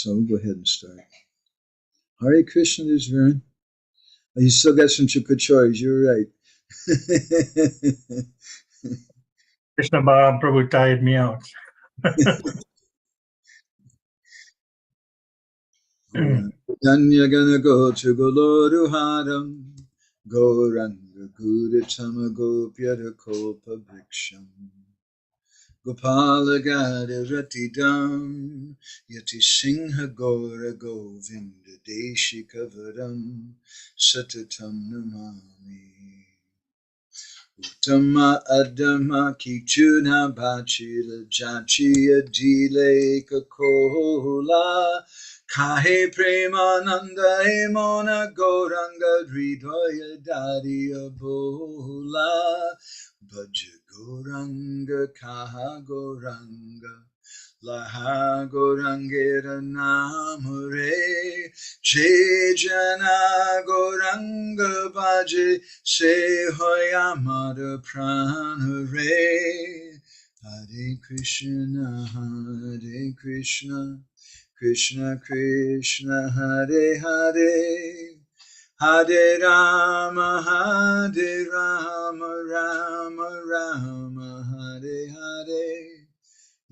So we'll go ahead and start. Hare Krishna, there's Vern. Oh, you still got some chukachoris, you're right. Krishna Mahaprabhu tired me out. Danya gana go chugoloru haram Gauranga Guritama Gopyara Kopa Briksham Gopala Gada Ratidam Yati Singha Gora Govinda Deshikavaram Satatam Namami Uttama Adama Kichuna Bachila Jachiya Dile Kakola Kahe Premananda Hemona Goranga Hridaya Dadiya Bola Bhaja Goranga Kaha Goranga Laha Gorangera Namure Jana Goranga Bhaje Se Hoyamada Pranare Hare Krishna Hare Krishna Krishna Krishna Hare Hare Hare Rama Rama Rama Hare Hare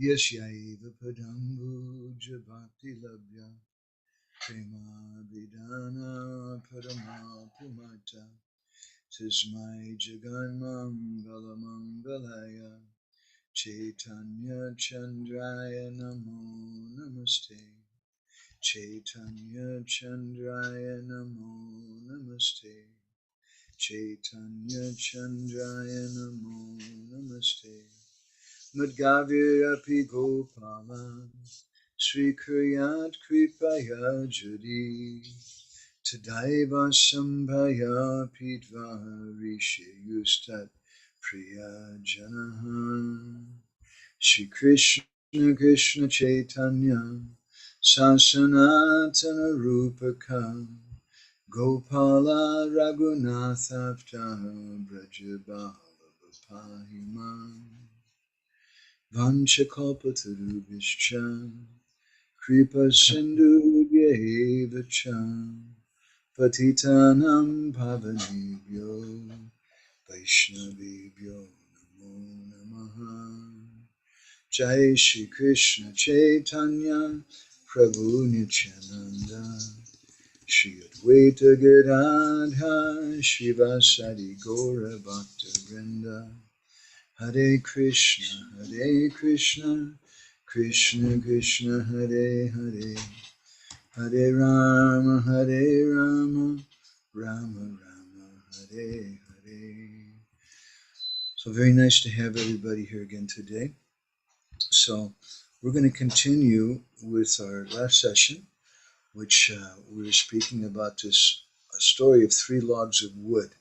Yashaiva Padambu Jabhakti Labhya Prema Vidana Parama Pumata Tismai Jaganmangala Mangalaya Chaitanya Chandraya Namo Namaste Chaitanya Chandraya Namo Namaste Chaitanya Chandraya Namo Namaste Madgavir Api Gopala Sri Kriyat Kripaya Jodi Tadaiva Sambhaya Pidva Rishi Yustat Priya Janaha Shri Krishna Krishna Chaitanya Sasanatana Rupaka Gopala Raghunatha Brajabala Pahiman Vanchakalpatarubhishcha Kripa Sindhu Bhyevacha Patitanam Pavanebhyo Vaishnavebhyo Namo Namaha Jai Shri Krishna Chaitanya Prabhu Nityananda Shri Advaita Gadadha Shivasadi Gaura Bhakta Vrinda Hare Krishna Krishna Krishna Hare Hare Hare Rama Rama Rama Hare Hare. So very nice to have everybody here again today. So we're going to continue with our last session, which we were speaking about this story of 3 logs of wood.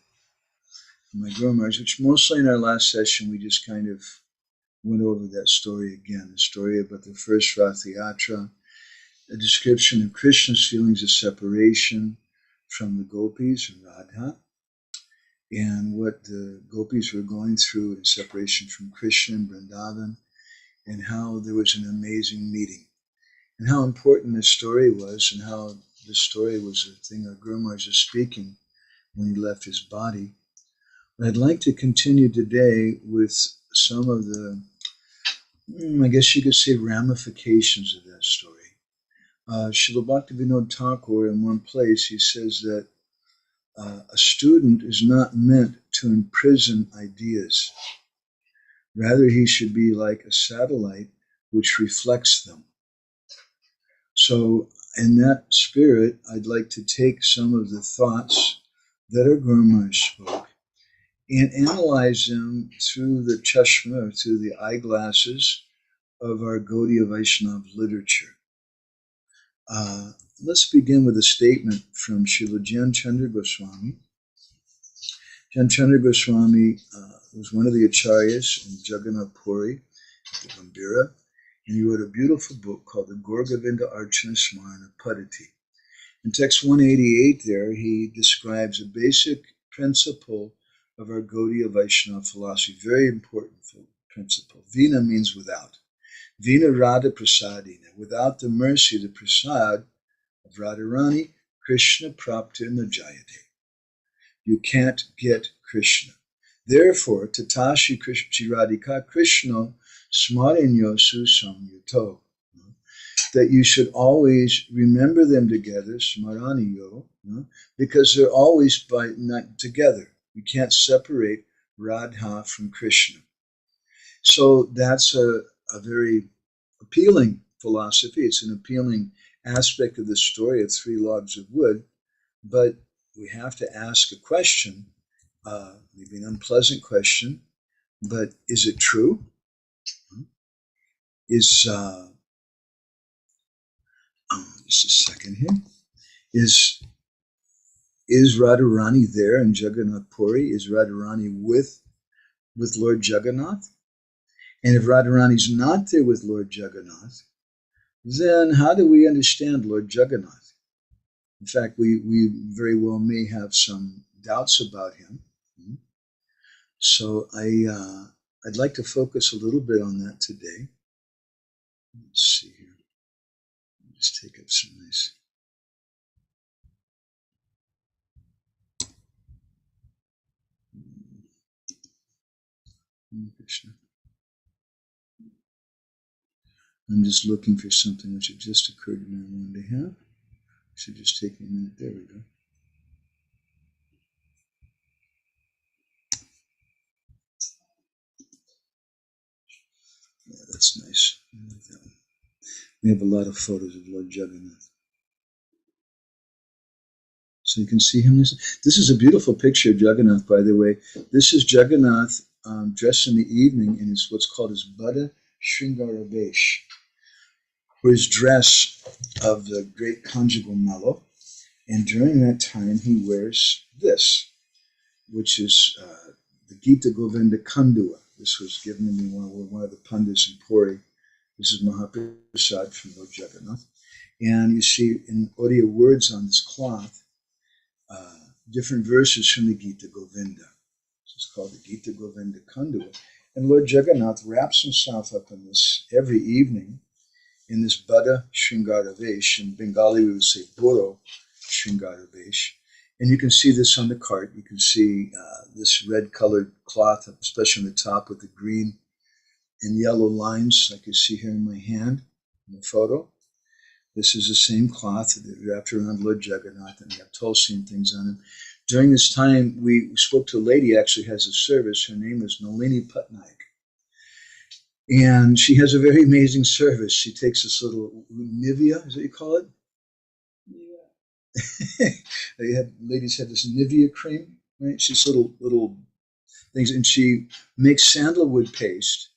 My Guru Maharaj, which mostly in our last session we just kind of went over that story again, the story about the first Ratha-yatra, a description of Krishna's feelings of separation from the gopis and Radha, and what the gopis were going through in separation from Krishna and Vrindavan, and how there was an amazing meeting, and how important this story was, and how this story was the thing our Guru Maharaj was speaking when he left his body. But I'd like to continue today with some of the, I guess you could say, ramifications of that story. Srila Bhaktivinoda Thakur, in one place, he says that a student is not meant to imprison ideas. Rather, he should be like a satellite which reflects them. So, in that spirit, I'd like to take some of the thoughts that our Guru Maharaj spoke and analyze them through the chashma, through the eyeglasses of our Gaudiya Vaishnava literature. Let's begin with a statement from Srila Jnanachandra Goswami. Jnanachandra Goswami was one of the acharyas in Jagannath Puri at the Gambhira, and he wrote a beautiful book called the Govinda Archana Smarana Padati. In text 188 there, he describes a basic principle of our Gaudiya Vaishnava philosophy, very important principle. Vina means without. Vina Radha Prasadina. Without the mercy, the prasad of Radharani, Krishna Prapta Najayate. You can't get Krishna. Therefore, Tatashi Radhika Krishna Smarinyosu Samyuto. That you should always remember them together, Smaraniyo, because they're always together. You can't separate Radha from Krishna. So that's a very appealing philosophy. It's an appealing aspect of the story of three logs of wood, but we have to ask a question, maybe an unpleasant question, but is it true? Just a second here. Is Radharani there in Jagannath Puri? Is Radharani with Lord Jagannath? And if Radharani's not there with Lord Jagannath, then how do we understand Lord Jagannath? In fact, we very well may have some doubts about him. So I'd like to focus a little bit on that today. Let's see here. Just take up some nice. Krishna. I'm just looking for something which had just occurred to me I wanted to have. Should just take me a minute. There we go. Yeah, that's nice. I like that one. We have a lot of photos of Lord Jagannath. So you can see him. This is a beautiful picture of Jagannath, by the way. This is Jagannath dressed in the evening in what's called his Bada Shringara Vesh, or his dress of the great conjugal mellow. And during that time, he wears this, which is the Gita Govinda Kandua. This was given to me one of the Pandits in Puri. This is Mahaprasad from Lord Jagannath. And you see in Odia words on this cloth, different verses from the Gita Govinda. So it's called the Gita Govinda Kandua. And Lord Jagannath wraps himself up in this every evening in this Bada Shringara Vesh. In Bengali, we would say Boro Shringara Vesh. And you can see this on the cart. You can see this red-colored cloth, especially on the top with the green and yellow lines, like you see here in my hand in the photo. This is the same cloth wrapped around Lord Jagannath, and we have Tulsi and things on it. During this time, we spoke to a lady, actually has a service. Her name is Nalini Patnaik. And she has a very amazing service. She takes this little Nivea, is that what you call it? Yeah. Ladies have this Nivea cream, right? She's little things, and she makes sandalwood paste,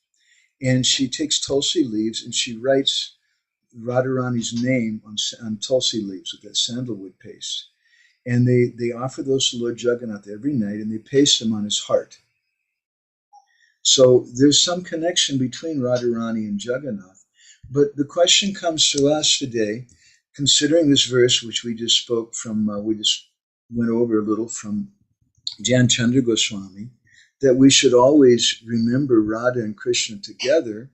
and she takes Tulsi leaves, and she writes Radharani's name on Tulsi leaves with that sandalwood paste. And they offer those to Lord Jagannath every night, and they paste them on his heart. So there's some connection between Radharani and Jagannath. But the question comes to us today, considering this verse which we just spoke from, we just went over a little from Jan Chandra Goswami, that we should always remember Radha and Krishna together.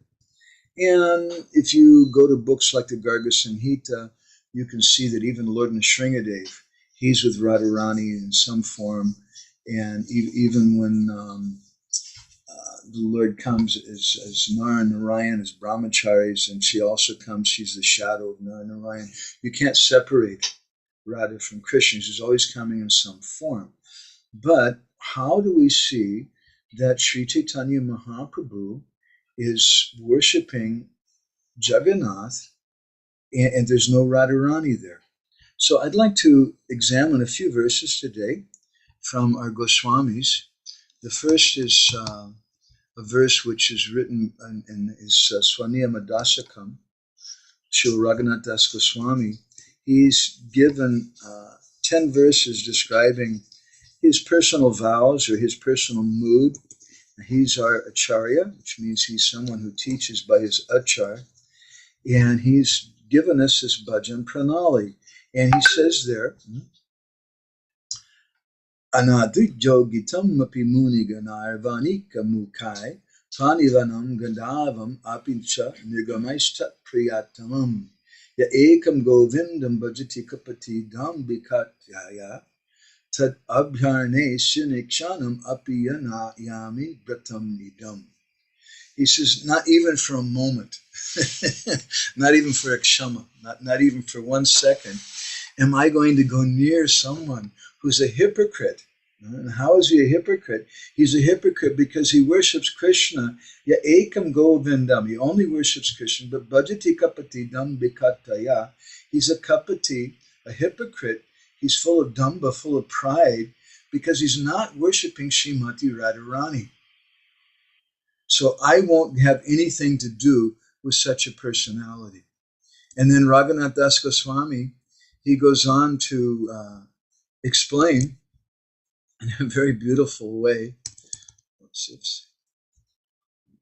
And if you go to books like the Garga Samhita, you can see that even Lord Nrsingadev, he's with Radharani in some form. And even when the Lord comes as Narayan, as brahmacharis, and she also comes, she's the shadow of Narayan. You can't separate Radha from Krishna. She's always coming in some form. But how do we see that Sri Chaitanya Mahaprabhu is worshipping Jagannath and there's no Radharani there? So I'd like to examine a few verses today from our Goswamis. The first is a verse which is written in his Swaniyama Dasakam, Srila Raghunath Das Goswami. He's given 10 verses describing his personal vows or his personal mood. He's our acharya, which means he's someone who teaches by his achar. And he's given us this bhajan pranali. And he says there, Anadrik jogitam mapi muni ganarvanika mukai Tanivanam Gandavam Apincha Nigamaishta Priyatamam Ya Ekam Govindam Bhajati Kapati Dam Bikatyaya Tat Abhyarne Shinikshanam Apiyana Yami Bratam Idam. He says, not even for a moment, not even for a kshama, not even for 1 second, am I going to go near someone who's a hypocrite. And how is he a hypocrite? He's a hypocrite because he worships Krishna. Ya ekam govindam. He only worships Krishna, but bhajati kapati dam bikataya. He's a kapati, a hypocrite. He's full of damba, full of pride, because he's not worshipping Srimati Radharani. So I won't have anything to do with such a personality. And then Raghunath Das Goswami, he goes on to explain in a very beautiful way. Let's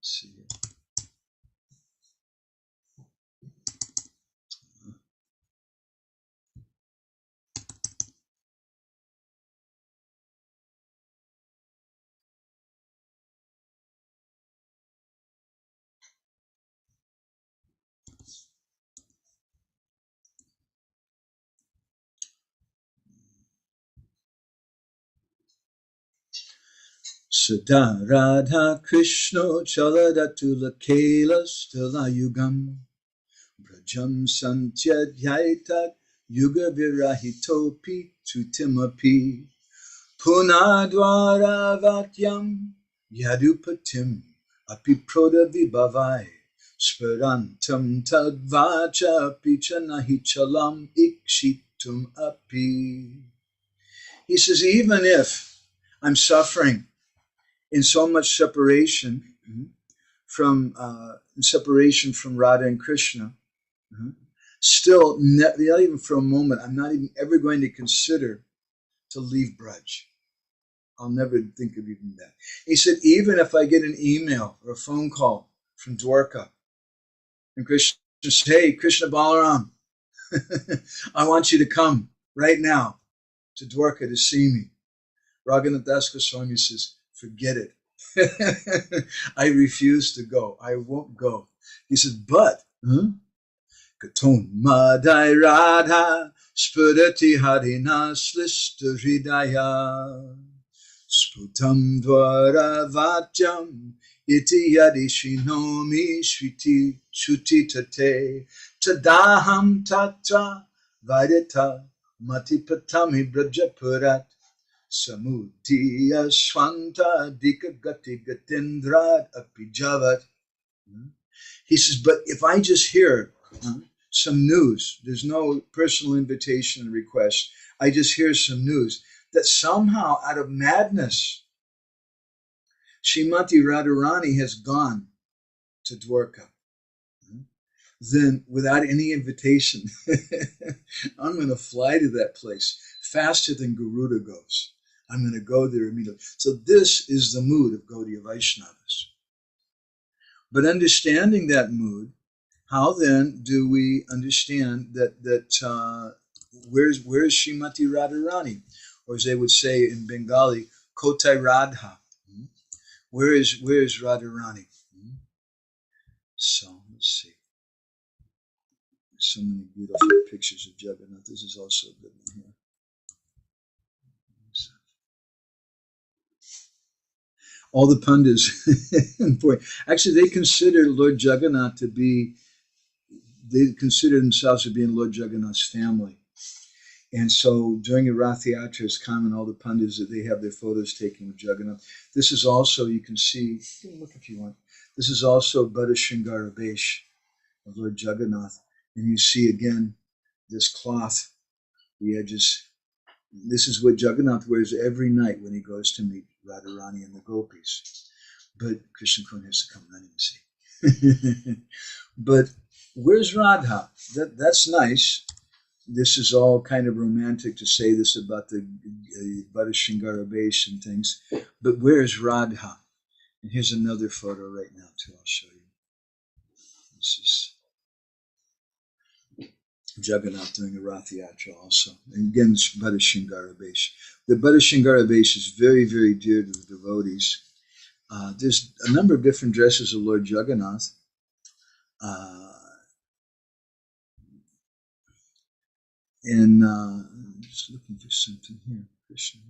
see here. Sada Radha Krishna Chaladatula Kela Stala Yugam Brajam Santyadhyaitat Yuga Virahitopi Tutimapi Punadwara Vatyam Yadupatim Apiproda Vibhavai Sparantam Tadvacha Pichanahi Chalam Ikshitum Api. He says, even if I'm suffering in so much separation from Radha and Krishna, still, not even for a moment, I'm not even ever going to consider to leave Braj. I'll never think of even that. He said, even if I get an email or a phone call from Dwarka, and Krishna says, hey, Krishna Balaram, I want you to come right now to Dwarka to see me. Raghunath Das Goswami says, forget it. I refuse to go. I won't go. He said, but Katon Madai Radha Spurati Harina Slista Hridaya Sputam Dvara Vatyam Iti Yadi Shinomi Shuti Tate Tadaham Tatra Vaidita Matipatami Brajapurat Samudhiya Swanta Dika Gati Gatindrat Apijavat. He says, but if I just hear some news, there's no personal invitation and request, I just hear some news that somehow out of madness, Srimati Radharani has gone to Dwarka, then without any invitation, I'm going to fly to that place faster than Garuda goes. I'm going to go there immediately. So this is the mood of Gaudiya Vaishnavas. But understanding that mood, how then do we understand that where's Srimati Radharani? Or as they would say in Bengali, Kotai Radha. Where is Radharani? So let's see. There's so many beautiful pictures of Jagannath. This is also a good one here. All the Pandits, actually, they consider Lord Jagannath to be, they consider themselves to be in Lord Jagannath's family. And so during the Ratha-yatra, it's common, all the Pandits, that they have their photos taken with Jagannath. This is also, you can see, you can look if you want, this is also Bada Shringara Vesh of Lord Jagannath. And you see again, this cloth, the edges. This is what Jagannath wears every night when he goes to meet Radharani and the gopis. But Krishna Kun has to come running and see. But where's Radha? That's nice. This is all kind of romantic to say this about the Bada Shringara Vesh and things. But where's Radha? And here's another photo right now too. I'll show you. This is Jagannath doing a Ratha-yatra also. And again, it's Bada Shringara Vesh. The Bada Shringara Vesh is very, very dear to the devotees. There's a number of different dresses of Lord Jagannath. And I'm just looking for something here. Krishna,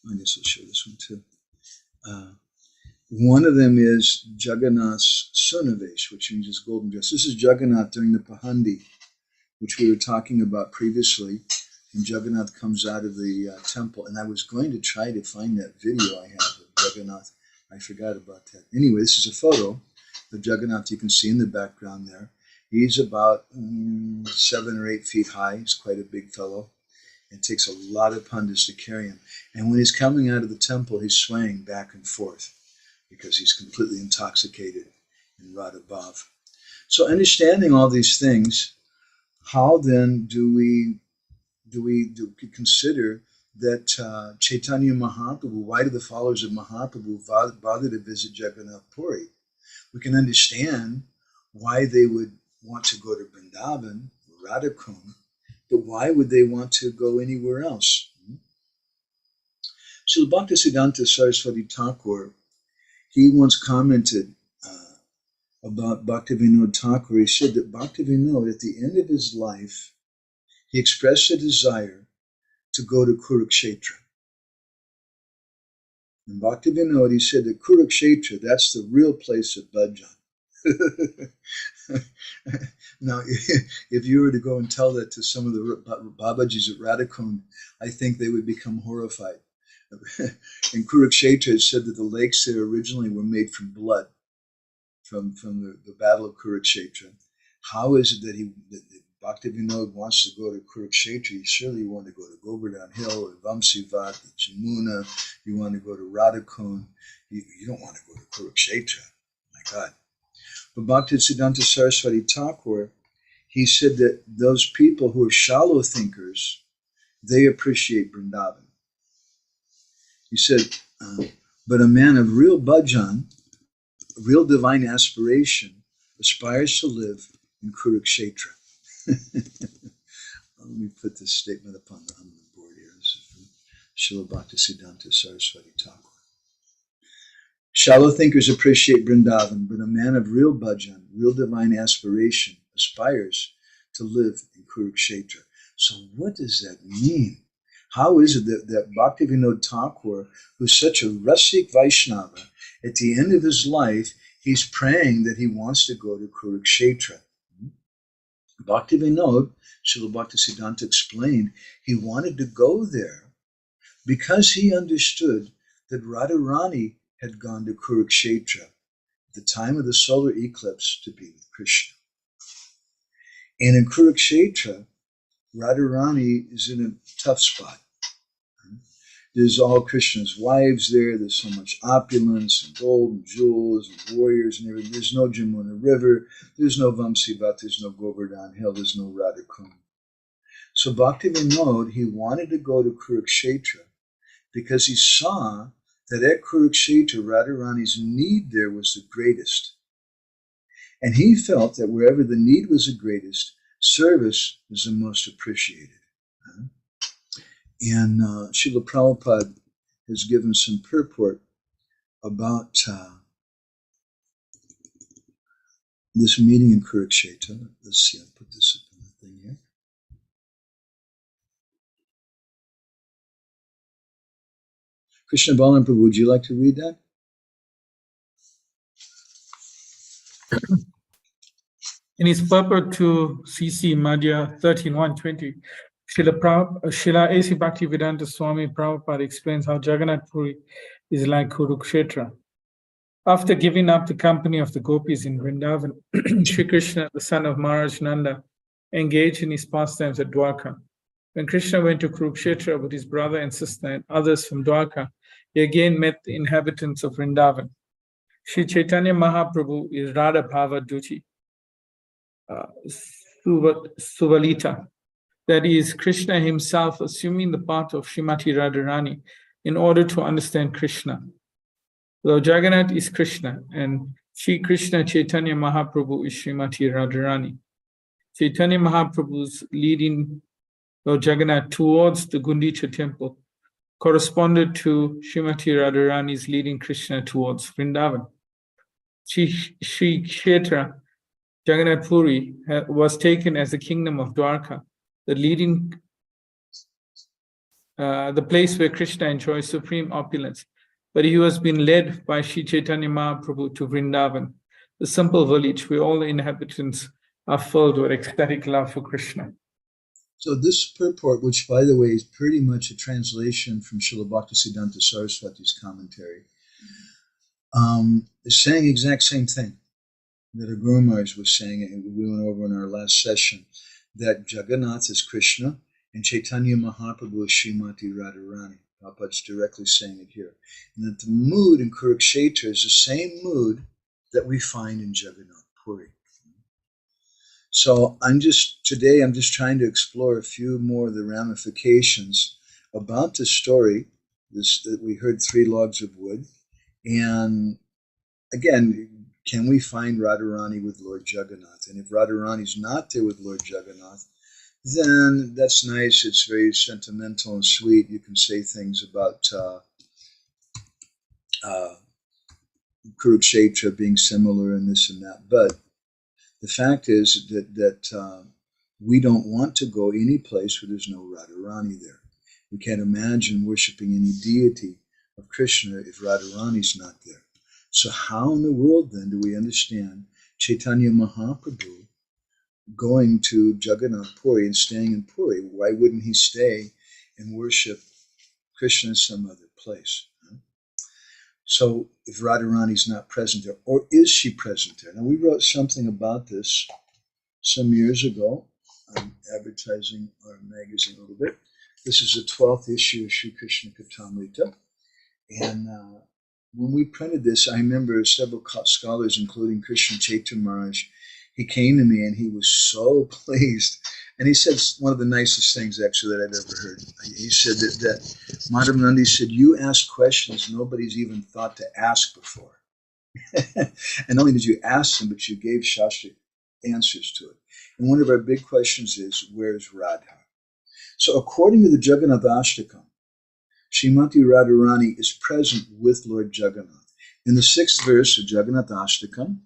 I guess I'll show this one too. One of them is Jagannath's Sunavesh, which means his golden dress. This is Jagannath during the Pahandi, which we were talking about previously. And Jagannath comes out of the temple. And I was going to try to find that video I have of Jagannath. I forgot about that. Anyway, this is a photo of Jagannath. You can see in the background there. He's about 7 or 8 feet high. He's quite a big fellow. It takes a lot of pundits to carry him. And when he's coming out of the temple, he's swaying back and forth because he's completely intoxicated in Radha Bhav. So understanding all these things, how then do we consider that Chaitanya Mahaprabhu, why do the followers of Mahaprabhu bother to visit Jagannath Puri? We can understand why they would want to go to Vrindavan, Radhakund, but why would they want to go anywhere else? Srila Bhaktisiddhanta Saraswati Thakur, he once commented about Bhaktivinoda Thakur. He said that Bhaktivinoda, at the end of his life, he expressed a desire to go to Kurukshetra. And Bhaktivinoda, he said that Kurukshetra, that's the real place of bhajan. Now, if you were to go and tell that to some of the Babajis at Radhakund, I think they would become horrified. In Kurukshetra, it said that the lakes there originally were made from blood, from the battle of Kurukshetra. How is it that Bhaktivinoda wants to go to Kurukshetra? You surely want to go to Govardhan Hill or Vamsivat, Jamuna. You want to go to Radhakund. You don't want to go to Kurukshetra. My God. But Bhaktisiddhanta Saraswati Thakur, he said that those people who are shallow thinkers, they appreciate Vrindavan. He said, but a man of real bhajan, real divine aspiration, aspires to live in Kurukshetra. Let me put this statement up on the board here. This is from Srila Bhaktisiddhanta Saraswati Thakur. Shallow thinkers appreciate Vrindavan, but a man of real bhajan, real divine aspiration, aspires to live in Kurukshetra. So what does that mean? How is it that Bhaktivinoda Thakur, who's such a Rasik Vaishnava, at the end of his life, he's praying that he wants to go to Kurukshetra? Bhaktivinoda, Srila Bhaktisiddhanta explained, he wanted to go there because he understood that Radharani had gone to Kurukshetra at the time of the solar eclipse to be with Krishna. And in Kurukshetra, Radharani is in a tough spot. There's all Krishna's wives there. There's so much opulence and gold and jewels and warriors and everything. There's no Jamuna River. There's no Vamsivat. There's no Govardhan Hill. There's no Radhakund. So Bhaktivinoda, he wanted to go to Kurukshetra because he saw that at Kurukshetra, Radharani's need there was the greatest. And he felt that wherever the need was the greatest, service was the most appreciated. And Srila Prabhupada has given some purport about this meeting in Kurukshetra. Let's see, I'll put this up on the thing here. Krishna Balan Prabhu, would you like to read that? In his purport to CC Madhya 13.120, Srila A.C. Bhaktivedanta Swami Prabhupada explains how Jagannath Puri is like Kurukshetra. After giving up the company of the gopis in Vrindavan, Sri Krishna, the son of Maharaja Nanda, engaged in his pastimes at Dwarka. When Krishna went to Kurukshetra with his brother and sister and others from Dwarka, he again met the inhabitants of Vrindavan. Sri Chaitanya Mahaprabhu is Radha Bhava Duti, Suvalita. That is, Krishna himself assuming the part of Srimati Radharani in order to understand Krishna. Though Jagannath is Krishna and Sri Krishna Chaitanya Mahaprabhu is Srimati Radharani. Chaitanya Mahaprabhu's leading Lord Jagannath towards the Gundicha temple corresponded to Srimati Radharani's leading Krishna towards Vrindavan. Shri Kshetra Jagannath Puri was taken as the kingdom of Dwarka, the place where Krishna enjoys supreme opulence. But he was being led by Sri Chaitanya Mahaprabhu to Vrindavan, the simple village where all the inhabitants are filled with ecstatic love for Krishna. So this purport, which by the way is pretty much a translation from Srila Bhaktisiddhanta Saraswati's commentary, is saying the exact same thing that our Guru Maharaj was saying, and we went over in our last session, that Jagannath is Krishna and Chaitanya Mahaprabhu is Srimati Radharani. Prabhupada's directly saying it here. And that the mood in Kurukshetra is the same mood that we find in Jagannath Puri. So today I'm just trying to explore a few more of the ramifications about the story, that we heard 3 logs of wood. And again, can we find Radharani with Lord Jagannath? And if Radharani's not there with Lord Jagannath, then that's nice. It's very sentimental and sweet. You can say things about Kurukshetra being similar and this and that. But the fact is that we don't want to go any place where there's no Radharani there. We can't imagine worshiping any deity of Krishna if Radharani's not there. So how in the world then do we understand Chaitanya Mahaprabhu going to Jagannath Puri and staying in Puri? Why wouldn't he stay and worship Krishna in some other place? So if Radharani's not present there, or is she present there? Now we wrote something about this some years ago. I'm advertising our magazine a little bit. This is the 12th issue of Sri Krishna Kathamrita. And when we printed this, I remember several scholars, including Krishna Chaitanya Maharaj, he came to me and he was so pleased. And he said one of the nicest things, actually, that I've ever heard. He said that Madhav Nandi said, you ask questions nobody's even thought to ask before. And not only did you ask them, but you gave Shastra answers to it. And one of our big questions is, where's Radha? So according to the Jagannath Ashtakam, Srimati Radharani is present with Lord Jagannath. In the 6th verse of Jagannath Ashtakam,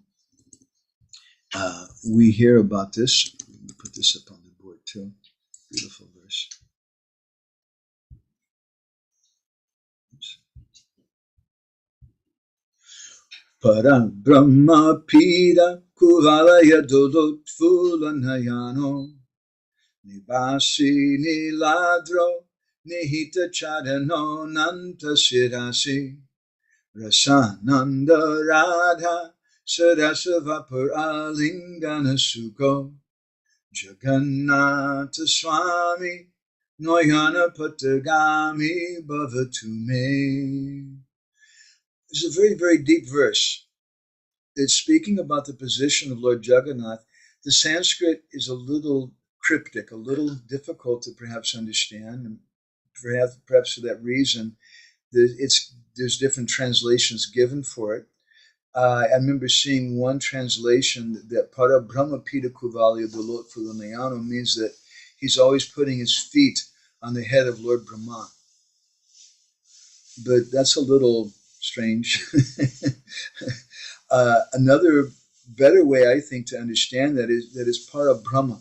we hear about this. Let me put this up on the board too. Beautiful verse. Para Brahma Pida Kuvalaya Dodot Fulanayano Nibasi Niladro Nihita Chadano Nanta Sirasi Rasananda Radha Sadasavapur Alingana Sukho Jagannath Swami Noyana Patagami Bhavatume. It's a very, very deep verse. It's speaking about the position of Lord Jagannath. The Sanskrit is a little cryptic, a little difficult to perhaps understand, and perhaps for that reason, there's different translations given for it. I remember seeing one translation that Para Brahma Pita Kuvalya Dolot Fulanayano means that he's always putting his feet on the head of Lord Brahma. But that's a little strange. Another better way, I think, to understand that is Para Brahma.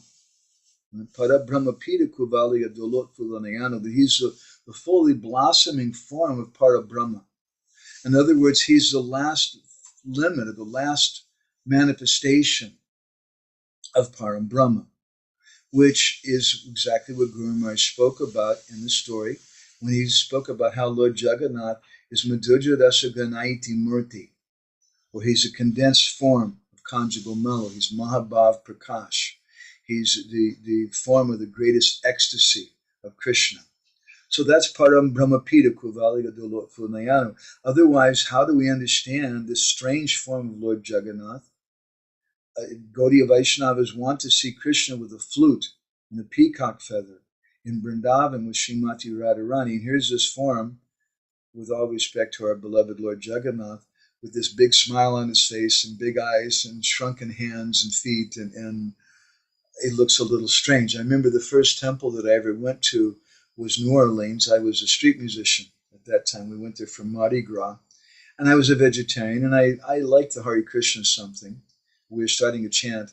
Para Brahma Pita Kuvalya Dolot Fulanayano, that he's the fully blossoming form of Para Brahma. In other words, he's the last limit, or the last manifestation of Param Brahma, which is exactly what Guru Maharaj spoke about in the story when he spoke about how Lord Jagannath is Madhurya Rasa Ganaiti Murti, or he's a condensed form of conjugal mellow. He's Mahabhav Prakash. He's the form of the greatest ecstasy of Krishna. So that's Param Brahmapita Kuvalya Dolot Fulanayano. Otherwise, how do we understand this strange form of Lord Jagannath? Gaudiya Vaishnavas want to see Krishna with a flute and a peacock feather in Vrindavan with Srimati Radharani. And here's this form, with all respect to our beloved Lord Jagannath, with this big smile on his face and big eyes and shrunken hands and feet. And it looks a little strange. I remember the first temple that I ever went to was New Orleans. I was a street musician at that time. We went there for Mardi Gras. And I was a vegetarian, and I liked the Hare Krishna something. We were starting a chant,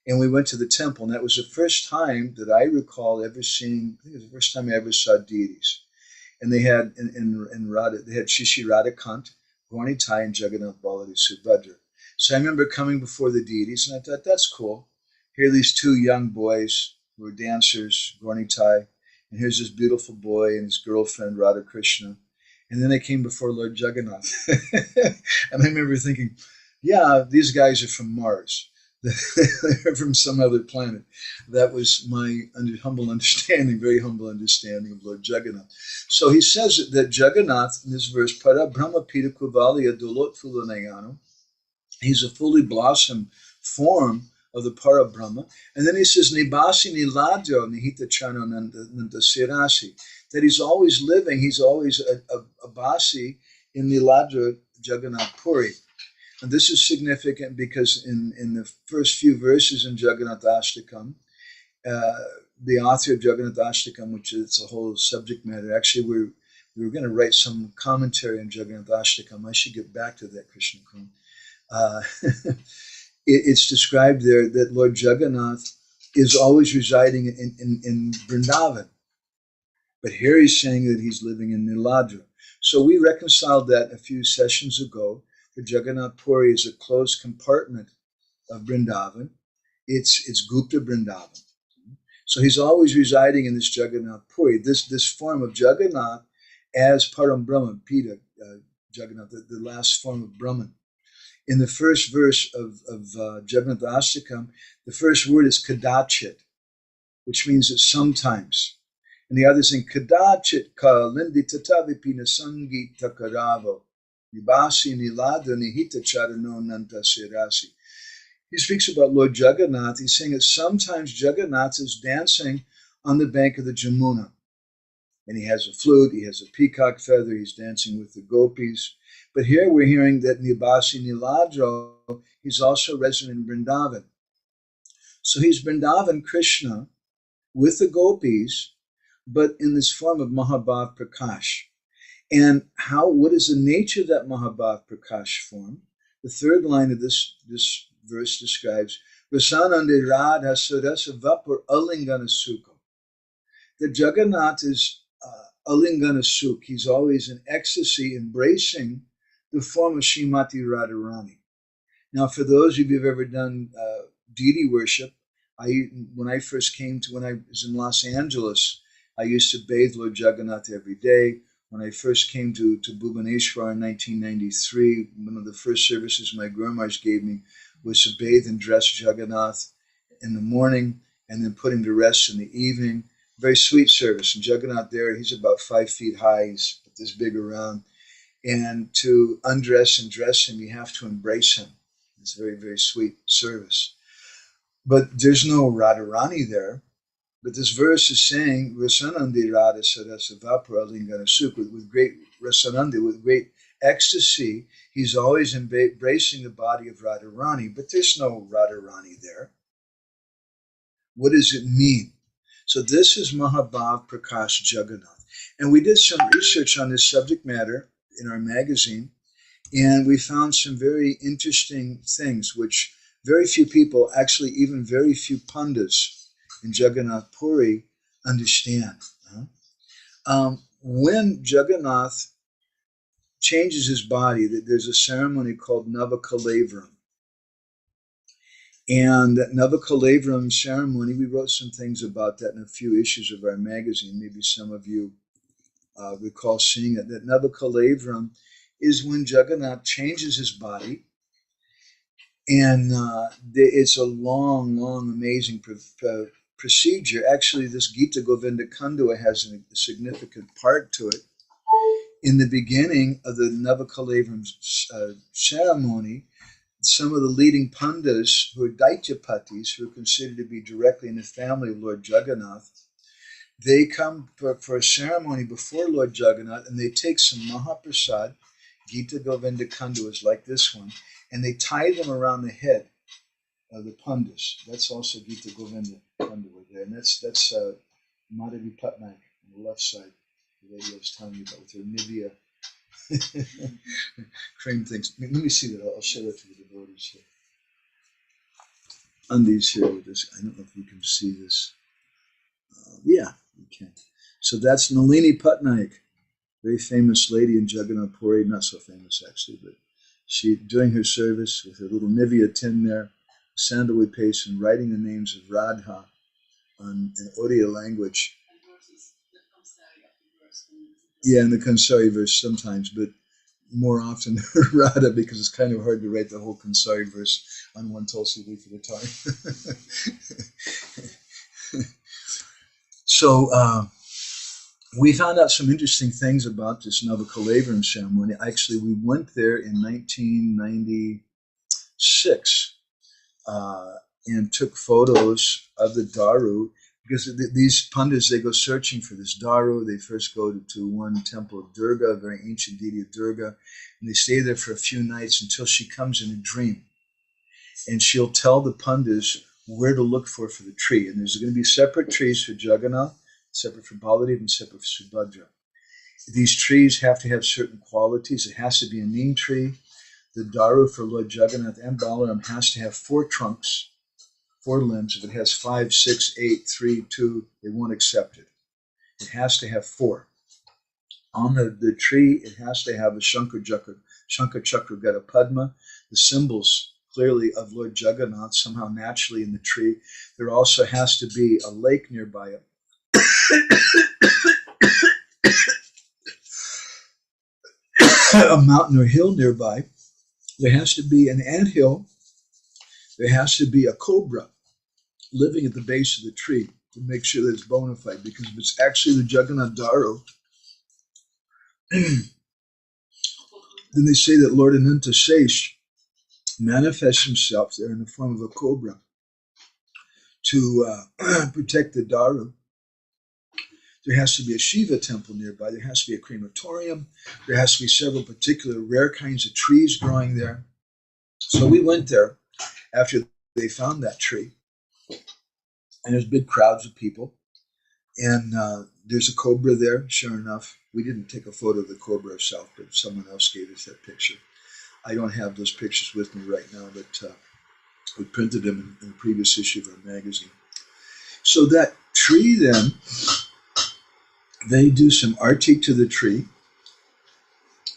and we went to the temple, and that was the first time that I recall ever seeing, I think it was the first time I ever saw deities. And they had, in Radha, they had Shishi Radhakant, Gaur-Nitai, and Jagannath Baladi Subhadra. So I remember coming before the deities, and I thought, that's cool. Here are these two young boys who are dancers, Gaur-Nitai, and here's this beautiful boy and his girlfriend, Radha Krishna. And then they came before Lord Jagannath. And I remember thinking, yeah, these guys are from Mars. They're from some other planet. That was my humble understanding, very humble understanding of Lord Jagannath. So he says that Jagannath, in this verse, Para Brahma Pita Kuvalya Dolot Fulanayano, he's a fully blossomed form of the Para Brahma. And then he says, Nibasi Niladyo Nihita Chano Nanda Sirasi, that he's always living, he's always a Basi in Niladra Jagannath Puri. And this is significant because in the first few verses in Jagannath Ashtakam, the author of Jagannath Ashtakam, which is a whole subject matter, actually we were going to write some commentary on Jagannath Ashtakam. I should get back to that, Krishna Kun. It's described there that Lord Jagannath is always residing in Vrindavan. But here he's saying that he's living in Niladra. So we reconciled that a few sessions ago. The Jagannath Puri is a closed compartment of Vrindavan. It's Gupta Vrindavan. So he's always residing in this Jagannath Puri, this form of Jagannath as Param Brahman, Pita, Jagannath, the last form of Brahman. In the first verse of Jagannath Ashtakam, the first word is Kadachit, which means that sometimes. And the others in Kadachit ka lindi tatavipina sangita karavo nibasi nilada nihita charano nanta sirasi. He speaks about Lord Jagannath. He's saying that sometimes Jagannath is dancing on the bank of the Jamuna. And he has a flute, he has a peacock feather, he's dancing with the gopis. But here we're hearing that Nibasi Niladro, he's also resident in Vrindavan. So he's Vrindavan Krishna with the gopis, but in this form of Mahabhav Prakash. And what is the nature of that Mahabhav Prakash form? The third line of this verse describes Rasanande Radha Surasa Vapur Alingana Sukha. That Jagannath is Alingana Sukh. He's always in ecstasy, embracing the form of Srimati Radharani. Now, for those of you who've ever done deity worship, when I was in Los Angeles, I used to bathe Lord Jagannath every day. When I first came to Bhubaneswar in 1993, one of the first services my Guru Maharaj gave me was to bathe and dress Jagannath in the morning and then put him to rest in the evening. Very sweet service. And Jagannath there, he's about 5 feet high. He's this big around. And to undress and dress him, you have to embrace him. It's a very, very sweet service. But there's no Radharani there. But this verse is saying, Rasanandi Radha Sarasa Vapura Lingana Sukh, with great Rasanandi, with great ecstasy, he's always embracing the body of Radharani. But there's no Radharani there. What does it mean? So this is Mahabhav Prakash Jagannath. And we did some research on this subject matter in our magazine, and we found some very interesting things, which very few people, actually even very few Pandits in Jagannath Puri understand. When Jagannath changes his body, there's a ceremony called Navakalavram. And that Navakalavram ceremony, we wrote some things about that in a few issues of our magazine. Maybe some of you recall seeing it. That Navakalavram is when Jagannath changes his body. And it's a long, amazing procedure. Actually, this Gita Govinda Kandua has a significant part to it. In the beginning of the Navakalavram ceremony, some of the leading Pandas, who are Daityapatis, who are considered to be directly in the family of Lord Jagannath, they come for a ceremony before Lord Jagannath, and they take some Mahaprasad, Gita Govinda Kanduas like this one, and they tie them around the head of the Pandas. That's also Gita Govinda. there, and that's Madhavi Patnaik on the left side. The lady I was telling you about with her Nivea cream things. Let me see that. I'll show that to the devotees here. On these here with this, I don't know if you can see this. Yeah, you can. So that's Nalini Patnaik, very famous lady in Jagannath Puri, not so famous actually, but she, doing her service with her little Nivea tin there, sandalwood paste, and writing the names of Radha in Odia language. Yeah, in the Kansari verse sometimes, but more often Radha, because it's kind of hard to write the whole Kansari verse on one Tulsi leaf at a time. So we found out some interesting things about this Navakalevaram ceremony. Actually, we went there in 1996 and took photos of the Daru, because these Pandits, they go searching for this Daru. They first go to one temple of Durga, a very ancient deity of Durga, and they stay there for a few nights until she comes in a dream. And she'll tell the Pandits where to look for the tree. And there's going to be separate trees for Jagannath, separate for Baladev, and separate for Subhadra. These trees have to have certain qualities. It has to be a neem tree. The Daru for Lord Jagannath and Balaram has to have 4 trunks, 4 limbs. If it has 5, 6, 8, 3, 2, they won't accept it. It has to have 4. On the tree, it has to have a Shankar Chakra Gada Padma, the symbols clearly of Lord Jagannath, somehow naturally in the tree. There also has to be a lake nearby it. A mountain or hill nearby. There has to be an anthill. There has to be a cobra living at the base of the tree to make sure that it's bona fide, because if it's actually the Jagannath Daru, then they say that Lord Ananta Shesh manifests himself there in the form of a cobra to protect the Daru. There has to be a Shiva temple nearby. There has to be a crematorium. There has to be several particular rare kinds of trees growing there. So we went there after they found that tree, and there's big crowds of people. And there's a cobra there, sure enough. We didn't take a photo of the cobra ourselves, but someone else gave us that picture. I don't have those pictures with me right now, but we printed them in the previous issue of our magazine. So that tree then, they do some artik to the tree.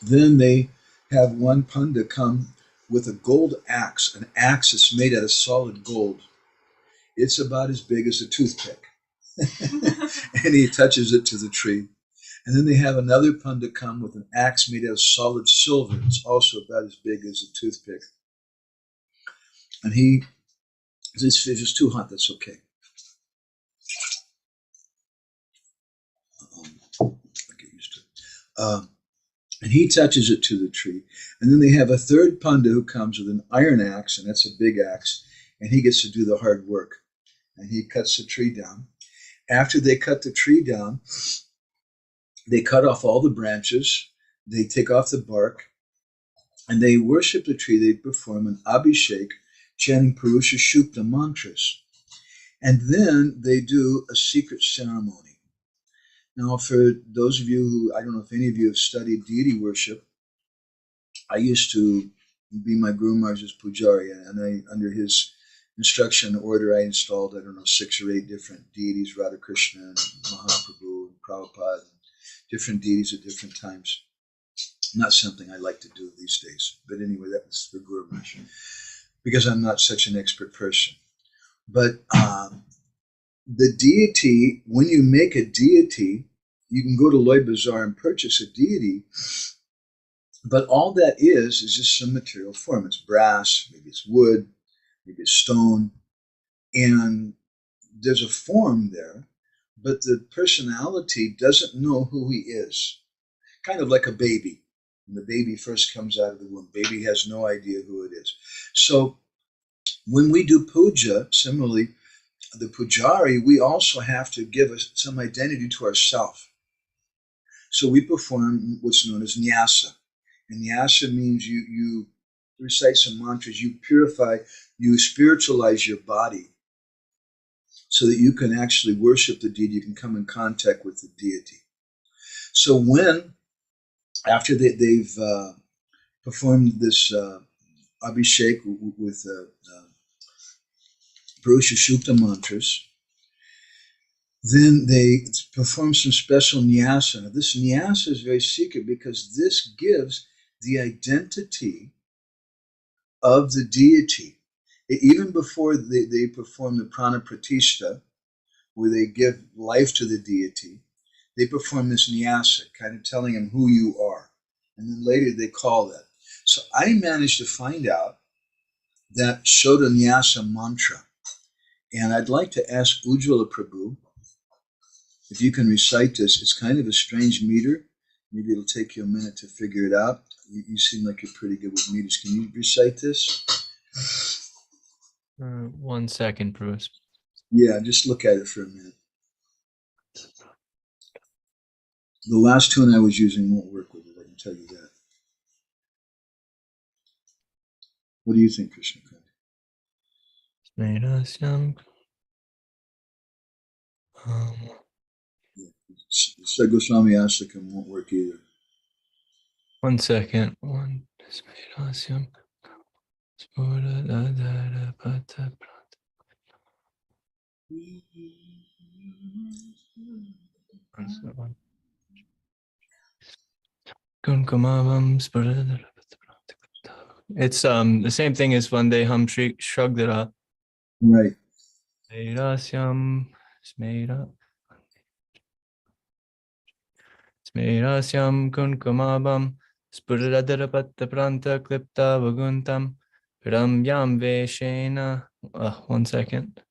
Then they have one panda come with a gold axe, an axe that's made out of solid gold. It's about as big as a toothpick. And he touches it to the tree. And then they have another panda come with an axe made out of solid silver. It's also about as big as a toothpick. And he says, "This fish is too hot, that's okay." I'll get used to it. And he touches it to the tree. And then they have a third panda who comes with an iron axe, and that's a big axe, and he gets to do the hard work. And he cuts the tree down. After they cut the tree down, they cut off all the branches, they take off the bark, and they worship the tree. They perform an abhishek, chanting Purusha Shukta mantras. And then they do a secret ceremony. Now, for those of you who, I don't know if any of you have studied deity worship, I used to be my Guru Maharaj's pujari, and under his instruction and order, I installed, 6 or 8 different deities, Radha Krishna and Mahaprabhu and Prabhupada, and different deities at different times. Not something I like to do these days. But anyway, that was for Guru Maharaj, because I'm not such an expert person. But the deity, when you make a deity, you can go to Loy Bazaar and purchase a deity, but all that is just some material form. It's brass, maybe it's wood, maybe it's stone, and there's a form there, but the personality doesn't know who he is. Kind of like a baby. When the baby first comes out of the womb, baby has no idea who it is. So when we do puja, similarly, the pujari, we also have to give us some identity to ourselves. So we perform what's known as nyasa. And nyasa means you recite some mantras, you purify, you spiritualize your body. so that you can actually worship the deity, you can come in contact with the deity. So when, after they've performed this Abhishek with Purusha Shukta mantras, then they perform some special nyasa. Now, this nyasa is very secret because this gives the identity of the deity. Even before they perform the prana pratishta, where they give life to the deity, they perform this nyasa, kind of telling him who you are. And then later they call that. So I managed to find out that Shoda Nyasa mantra. And I'd like to ask Ujjwala Prabhu if you can recite this. It's kind of a strange meter. Maybe it'll take you a minute to figure it out. You seem like you're pretty good with meters. Can you recite this? 1 second, Bruce. Yeah, just look at it for a minute. The last tune I was using won't work with it, I can tell you that. What do you think, Krishna? Goswami Astakam won't work either. 1 second. It's the same thing as Vandeham Shrugdara. Right. Smerasyam kunkumabam spuradarapatta pranta klipta vaguntam ramyam veshena. 1 second.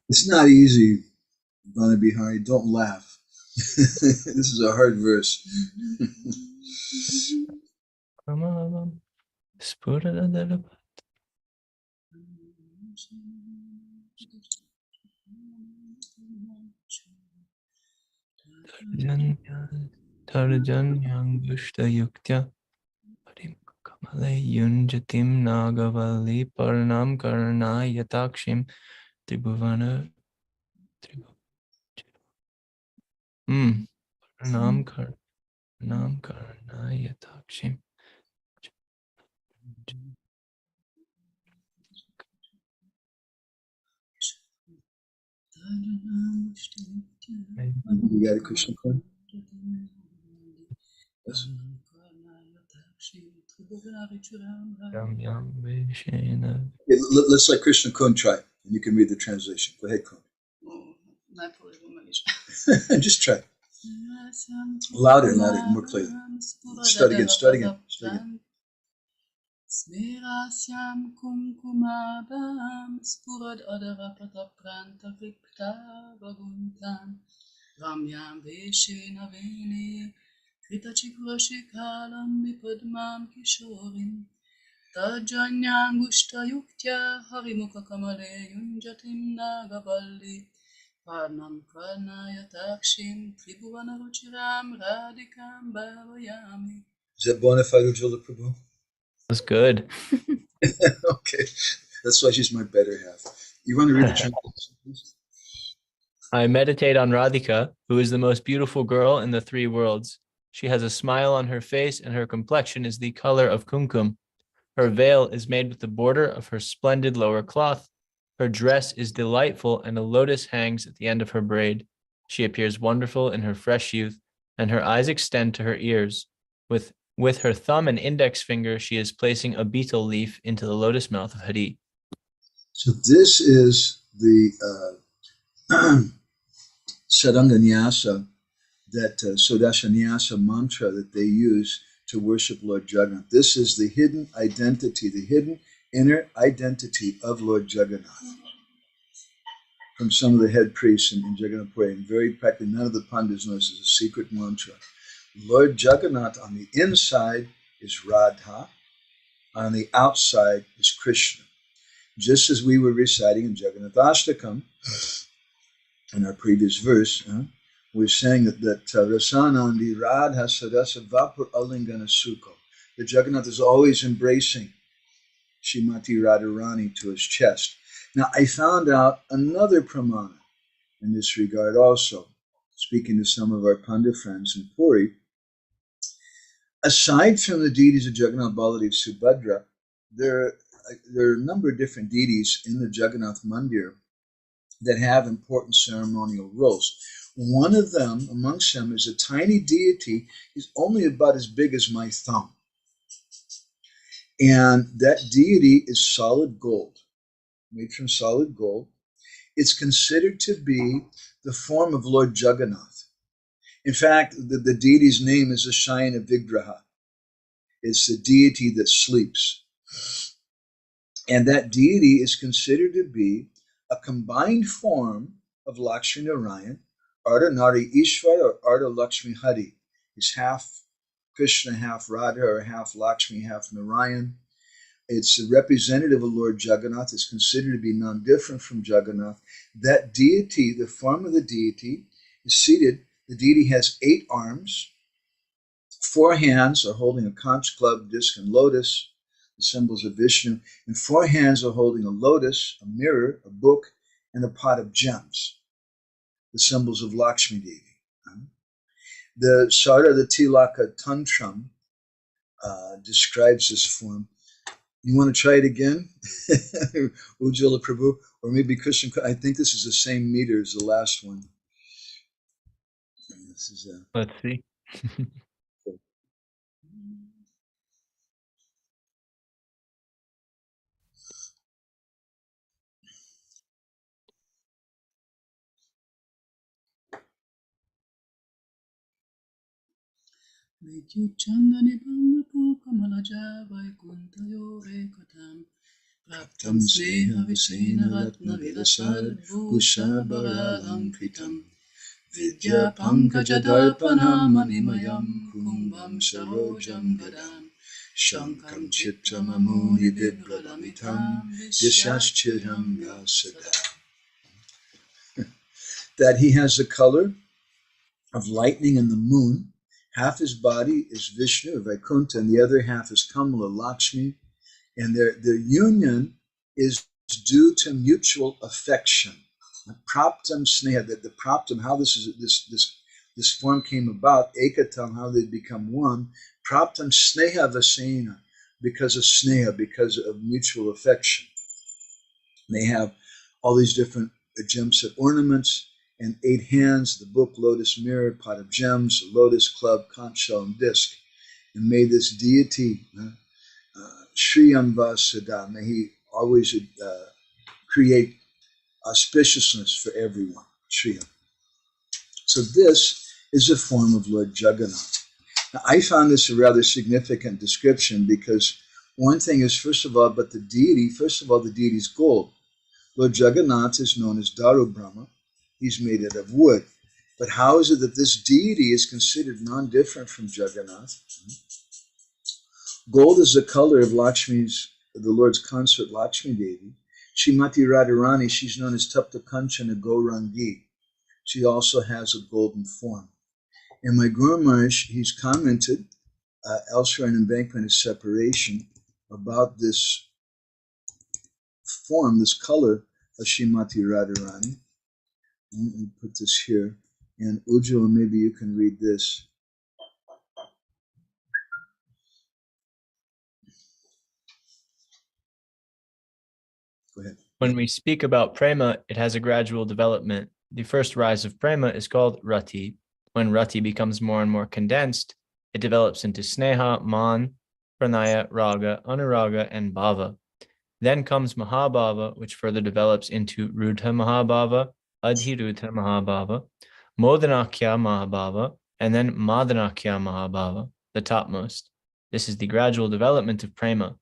It's not easy, Vana Bihari. Don't laugh. This is a hard verse. Tarjanyang Gushta Yuktya Kamale Yunjatim Nagavali Paranam Karana Yatakshim Tribhuvana Paranam Karana Yatakshim. You got a Krishna Kund? Yes. Let's let Krishna Kund try, and you can read the translation. Go ahead, Kund. Just try. Louder, more clearly. Start again. Smerasyam kumkumabam spurad adarapata pranta vipta vaguntam ramyam veshena vene kritachikurashikalam vipadmam kishorim tajanyang yuktya harimuka kamale yunjatim nagavalli parnam karnayatakshim tribhuvana ruchiram radhikam bhavayami. Is that bona fide, Ujjwala Prabhu? That's good. Okay. That's why she's my better half. You want to read the translation, please? I meditate on Radhika, who is the most beautiful girl in the 3 worlds. She has a smile on her face, and her complexion is the color of kumkum. Her veil is made with the border of her splendid lower cloth. Her dress is delightful, and a lotus hangs at the end of her braid. She appears wonderful in her fresh youth, and her eyes extend to her ears. With her thumb and index finger, she is placing a betel leaf into the lotus mouth of Hari. So this is the Saranganyasa, that Sodashanyasa mantra that they use to worship Lord Jagannath. This is the hidden identity, the hidden inner identity of Lord Jagannath from some of the head priests in Jagannath Puri. And very practically, none of the Pandits know this is a secret mantra. Lord Jagannath on the inside is Radha, on the outside is Krishna. Just as we were reciting in Jagannath Ashtakam, in our previous verse, we're saying that Rasanandi Radha Sadasa Vapur Alingana Sukho. That Jagannath is always embracing Srimati Radharani to his chest. Now, I found out another pramana in this regard also, speaking to some of our Pandit friends in Puri. Aside from the deities of Jagannath, Baladev, Subhadra, there are a number of different deities in the Jagannath Mandir that have important ceremonial roles. One of them, amongst them, is a tiny deity. He's only about as big as my thumb. And that deity is solid gold, made from solid gold. It's considered to be the form of Lord Jagannath. In fact, the deity's name is a Shayana Vigraha. It's the deity that sleeps. And that deity is considered to be a combined form of Lakshmi Narayan, Ardha Nari Ishvara, or Ardha Lakshmi Hari. He's half Krishna, half Radha, or half Lakshmi, half Narayan. It's a representative of Lord Jagannath. It's considered to be non-different from Jagannath. That deity, the form of the deity, is seated. The deity has 8 arms. 4 hands are holding a conch club, disc, and lotus, the symbols of Vishnu. And 4 hands are holding a lotus, a mirror, a book, and a pot of gems, the symbols of Lakshmi Devi. The Sara, the Tilaka Tantram, describes this form. You want to try it again? Ujjwala Prabhu, or maybe Krishna. I think this is the same meter as the last one. This is Let's see. Vidyutchandani Bhamrapu Kamalaja Vaikuntayo Vekatam Praptam Sneha Visena Ratna Vilasad Bhusha Bharadam Kritam Vidya Pankaja Darpanam Manimayam Kumbham Sarojam Gadam Shankam Chitram Amuni Vibradamitam Dishashchiram Yasada. that he has the color of lightning and the moon. Half his body is Vishnu, Vaikuntha, and the other half is Kamala, Lakshmi. And their union is due to mutual affection. Praptam sneha, that the praptam, how this form came about, ekatam, how they become one. Praptam sneha vasena, because of sneha, because of mutual affection. They have all these different gem-set ornaments and 8 hands, the book, lotus mirror, pot of gems, lotus club, conch shell, and disc. And may this deity, Shriyam Vasada, may he always create auspiciousness for everyone. Shriyam. So this is a form of Lord Jagannath. Now, I found this a rather significant description because one thing is, first of all, the deity is gold. Lord Jagannath is known as Daru Brahma. He's made it of wood. But how is it that this deity is considered non-different from Jagannath? Gold is the color of the Lord's consort, Lakshmi Devi. Srimati Radharani, she's known as Tapta Kanchana Gaurangi. She also has a golden form. And my Guru Maharaj, he's commented elsewhere in Embankment of Separation about this form, this color of Srimati Radharani. Let me put this here. And Ujjwala, maybe you can read this. Go ahead. When we speak about prema, it has a gradual development. The first rise of prema is called rati. When rati becomes more and more condensed, it develops into sneha, man, pranaya, raga, anuraga, and bhava. Then comes mahabhava, which further develops into rudha mahabhava, adhirudha mahabhava, modanakya mahabhava, and then madanakya mahabhava, the topmost. This is the gradual development of prema.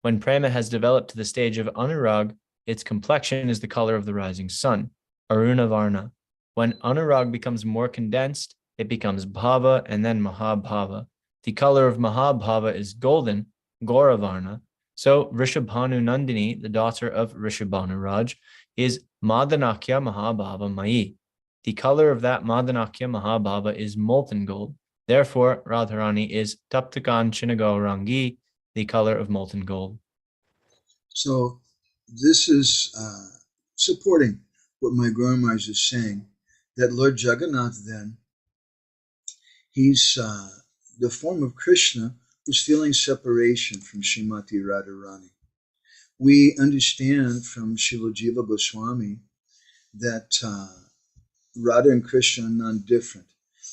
When prema has developed to the stage of anurag, its complexion is the color of the rising sun, aruna varna. When anurag becomes more condensed, it becomes bhava and then mahabhava. The color of mahabhava is golden, gauravarna. So Rishabhanu Nandini, the daughter of Rishabhanu Raj, is Madanakya Mahabhava Mayi. The color of that Madanakya Mahabhava is molten gold. Therefore, Radharani is Taptakan Chinagaurangi, the color of molten gold. So this is supporting what my Guru Maharaj is saying, that Lord Jagannath then, he's the form of Krishna who's feeling separation from Srimati Radharani. We understand from Srila Jiva Goswami that Radha and Krishna are non-different.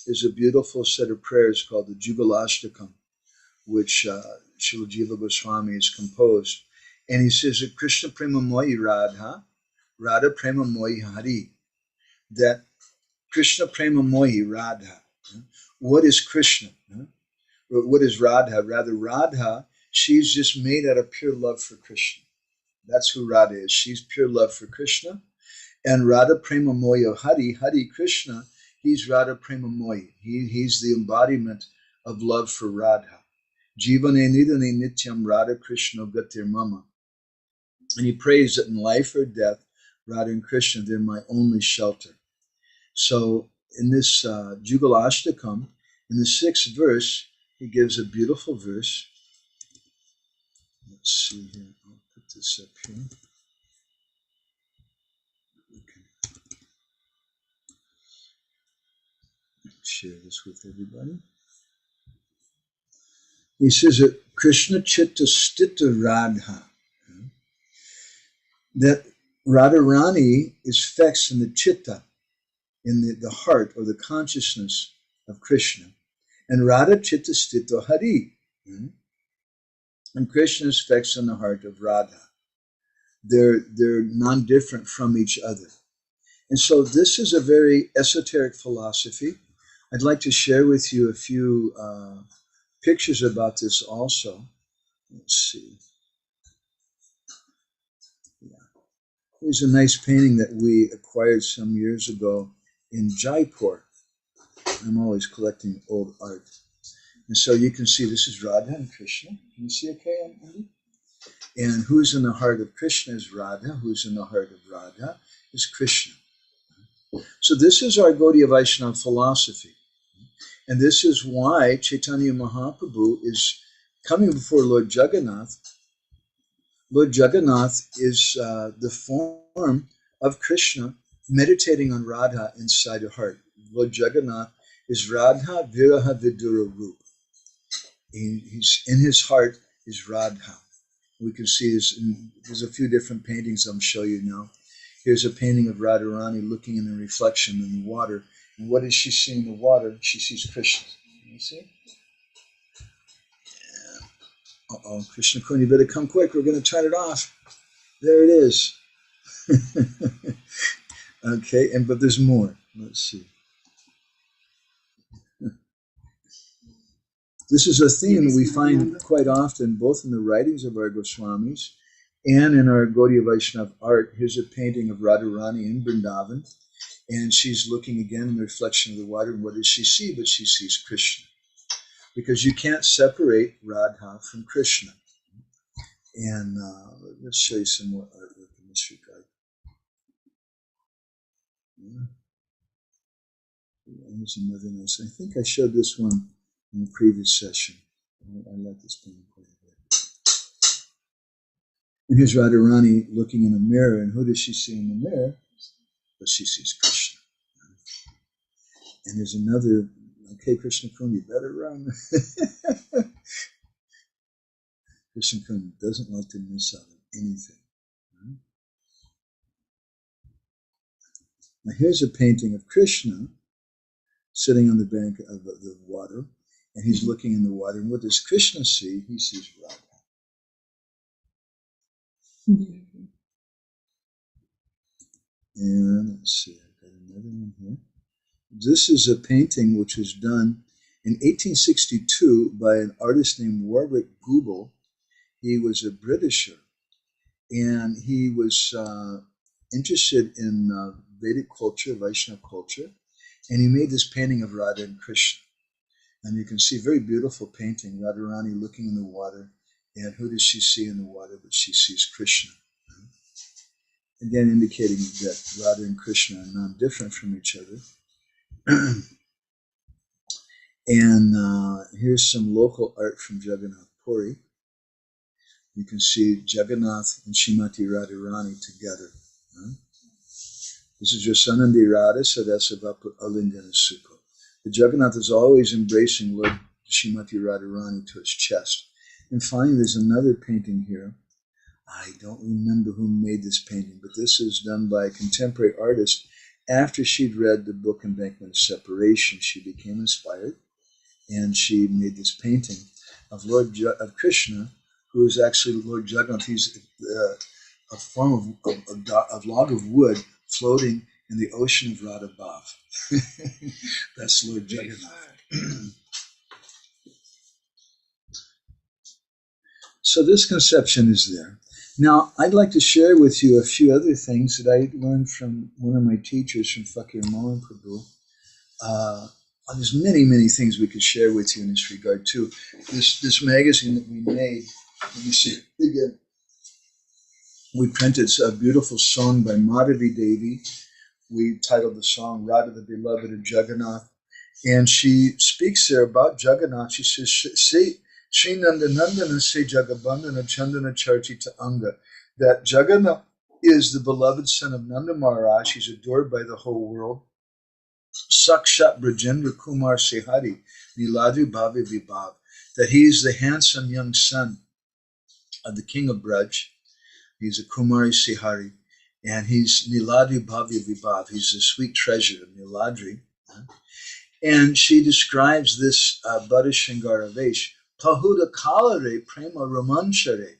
There's a beautiful set of prayers called the Jugalashtakam, which Srila Jiva Goswami has composed. And he says that Krishna Prema Moyi Radha, Radha Prema Moyi Hari. That Krishna Prema Moyi Radha. What is Krishna? What is Radha? Rather, Radha, she's just made out of pure love for Krishna. That's who Radha is. She's pure love for Krishna. And Radha Prema Moya Hari, Hari Krishna, he's Radha Prema Moya. He's the embodiment of love for Radha. Jivane Nidane Nityam Radha Krishna Gatir Mama. And he prays that in life or death, Radha and Krishna, they're my only shelter. So in this Jugalashtakam, in the 6th verse, he gives a beautiful verse. Let's see here. I'll put this up here. Share this with everybody. He says that Krishna Chitta Stita Radha, that Radharani is fixed in the chitta, in the heart or the consciousness of Krishna, and Radha Chitta Stita Hari, and Krishna is fixed in the heart of Radha. They're non-different from each other. And so this is a very esoteric philosophy. I'd like to share with you a few pictures about this also. Let's see. Yeah. Here's a nice painting that we acquired some years ago in Jaipur. I'm always collecting old art. And so you can see this is Radha and Krishna. Can you see okay, Andy? And who's in the heart of Krishna is Radha. Who's in the heart of Radha is Krishna. So this is our Gaudiya Vaishnava philosophy. And this is why Chaitanya Mahaprabhu is coming before Lord Jagannath. Lord Jagannath is the form of Krishna meditating on Radha inside the heart. Lord Jagannath is Radha Viraha Vidura Rup. He's in his heart is Radha. We can see this, there's a few different paintings I'll show you now. Here's a painting of Radharani looking in the reflection in the water. And what does she see in the water? She sees Krishna. You see? Yeah. Uh-oh, Krishna Kun, you better come quick. We're going to turn it off. There it is. Okay, but there's more. Let's see. This is a theme that we find quite often, both in the writings of our Goswamis and in our Gaudiya Vaishnava art. Here's a painting of Radharani in Vrindavan, and she's looking again in the reflection of the water, and what does she see? But she sees Krishna, because you can't separate Radha from Krishna. And let's show you some more artwork in this regard. Yeah. Here's another nice. I think I showed this one in the previous session. I like this painting quite a bit. And here's Radharani looking in a mirror, and who does she see in the mirror? But she sees Krishna. And there's another, okay, Krishna Kun, you better run. Krishna Kun doesn't like to miss out on anything. Now here's a painting of Krishna sitting on the bank of the water, and he's looking in the water. And what does Krishna see? He sees Radha. And let's see, I've got another one here. This is a painting which was done in 1862 by an artist named Warwick Goubel. He was a Britisher, and he was interested in Vedic culture, Vaishnava culture, and he made this painting of Radha and Krishna. And you can see a very beautiful painting, Radharani looking in the water, and who does she see in the water? But she sees Krishna. Again, indicating that Radha and Krishna are non-different from each other. And here's some local art from Jagannath Puri. You can see Jagannath and Srimati Radharani together. This is Jasanandi Radha Sadasavapu Alindana Sukho. The Jagannath is always embracing Lord Srimati Radharani to his chest. And finally, there's another painting here. I don't remember who made this painting, but this is done by a contemporary artist. After she'd read the book Embankment of Separation, she became inspired, and she made this painting of of Krishna, who is actually Lord Jagannath. He's a form of log of wood floating in the ocean of Radha Bhav. That's Lord Jagannath. So this conception is there. Now, I'd like to share with you a few other things that I learned from one of my teachers, from Fakir Mohan Prabhu. There's many, many things we could share with you in this regard, too. This magazine that we made, let me see, again, we printed a beautiful song by Madhavi Devi. We titled the song Radha, the Beloved of Jagannath. And she speaks there about Jagannath. She says, say, Sri Nandanandana se Jagabandhana Chandana Charchita Anga, that Jagannath is the beloved son of Nanda Maharaj. He's adored by the whole world. Sakshat Brajendra Kumar Sehari, Niladri Bhavi Vibhav, that he is the handsome young son of the king of Braj. He's a Kumari Sehari, and he's Niladri Bhavi Vibhav. He's the sweet treasure of Niladri. And she describes this Bada Shingara Vesh, Pahuda Kalare Prema Ramanchare,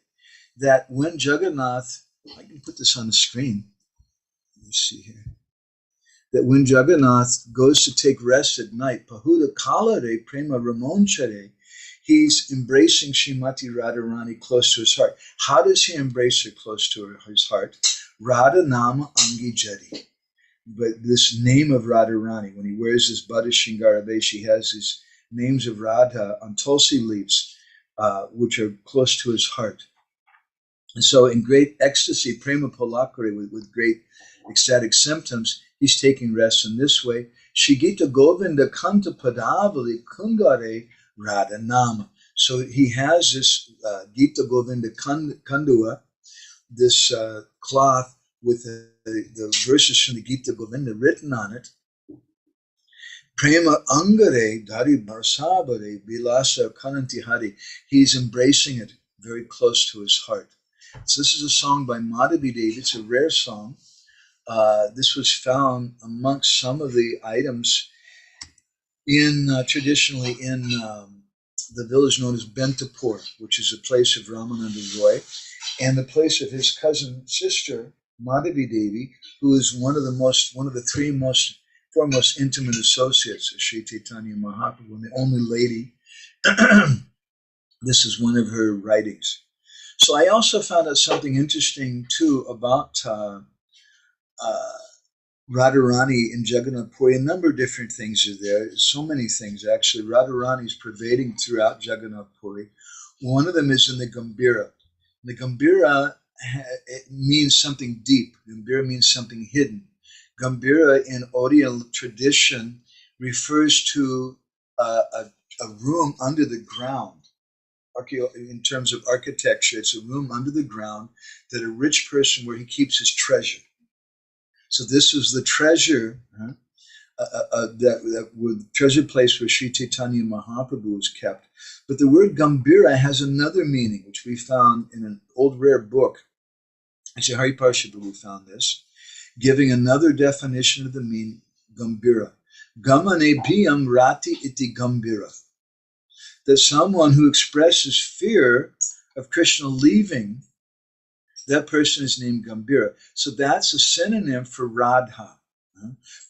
that when Jagannath, I can put this on the screen, let me see here, that when Jagannath goes to take rest at night, Pahuda Kalare Prema Ramanchare, he's embracing Srimati Radharani close to his heart. How does he embrace her close to his heart? Radha Nama Angi Jari. But this name of Radharani, when he wears his Bada Shingara Vesh, he has his names of Radha on tulsi leaves, which are close to his heart. And so in great ecstasy, prema polakare, with great ecstatic symptoms, he's taking rest in this way. Shigita Govinda Kanta Padavali Kundare Radha Nama. So he has this Gita Govinda Kandua, this cloth with the verses from the Gita Govinda written on it. Prema Angare Dari Barsabare Vilasa Kananti Hari. He's embracing it very close to his heart. So this is a song by Madhavi Devi. It's a rare song. This was found amongst some of the items in traditionally in the village known as Bentapur, which is a place of Ramananda Roy, and the place of his cousin sister Madhavi Devi, who is one of the four most intimate associates of Sri Chaitanya Mahaprabhu, and the only lady. This is one of her writings. So I also found out something interesting too about Radharani in Jagannath Puri. A number of different things are there. So many things actually. Radharani is pervading throughout Jagannath Puri. One of them is in the Gambhira. The Gambhira, it means something deep. Gambhira means something hidden. Gambhira in Oriental tradition refers to a room under the ground. In terms of architecture, it's a room under the ground that a rich person where he keeps his treasure. So this was the treasure, that treasure place where Sri Chaitanya Mahaprabhu was kept. But the word Gambhira has another meaning, which we found in an old rare book. Actually, Hari Parsha Prabhu found this, giving another definition of the meaning Gambhira. Gamane bhiyam rati iti Gambhira. That someone who expresses fear of Krishna leaving, that person is named Gambhira. So that's a synonym for Radha.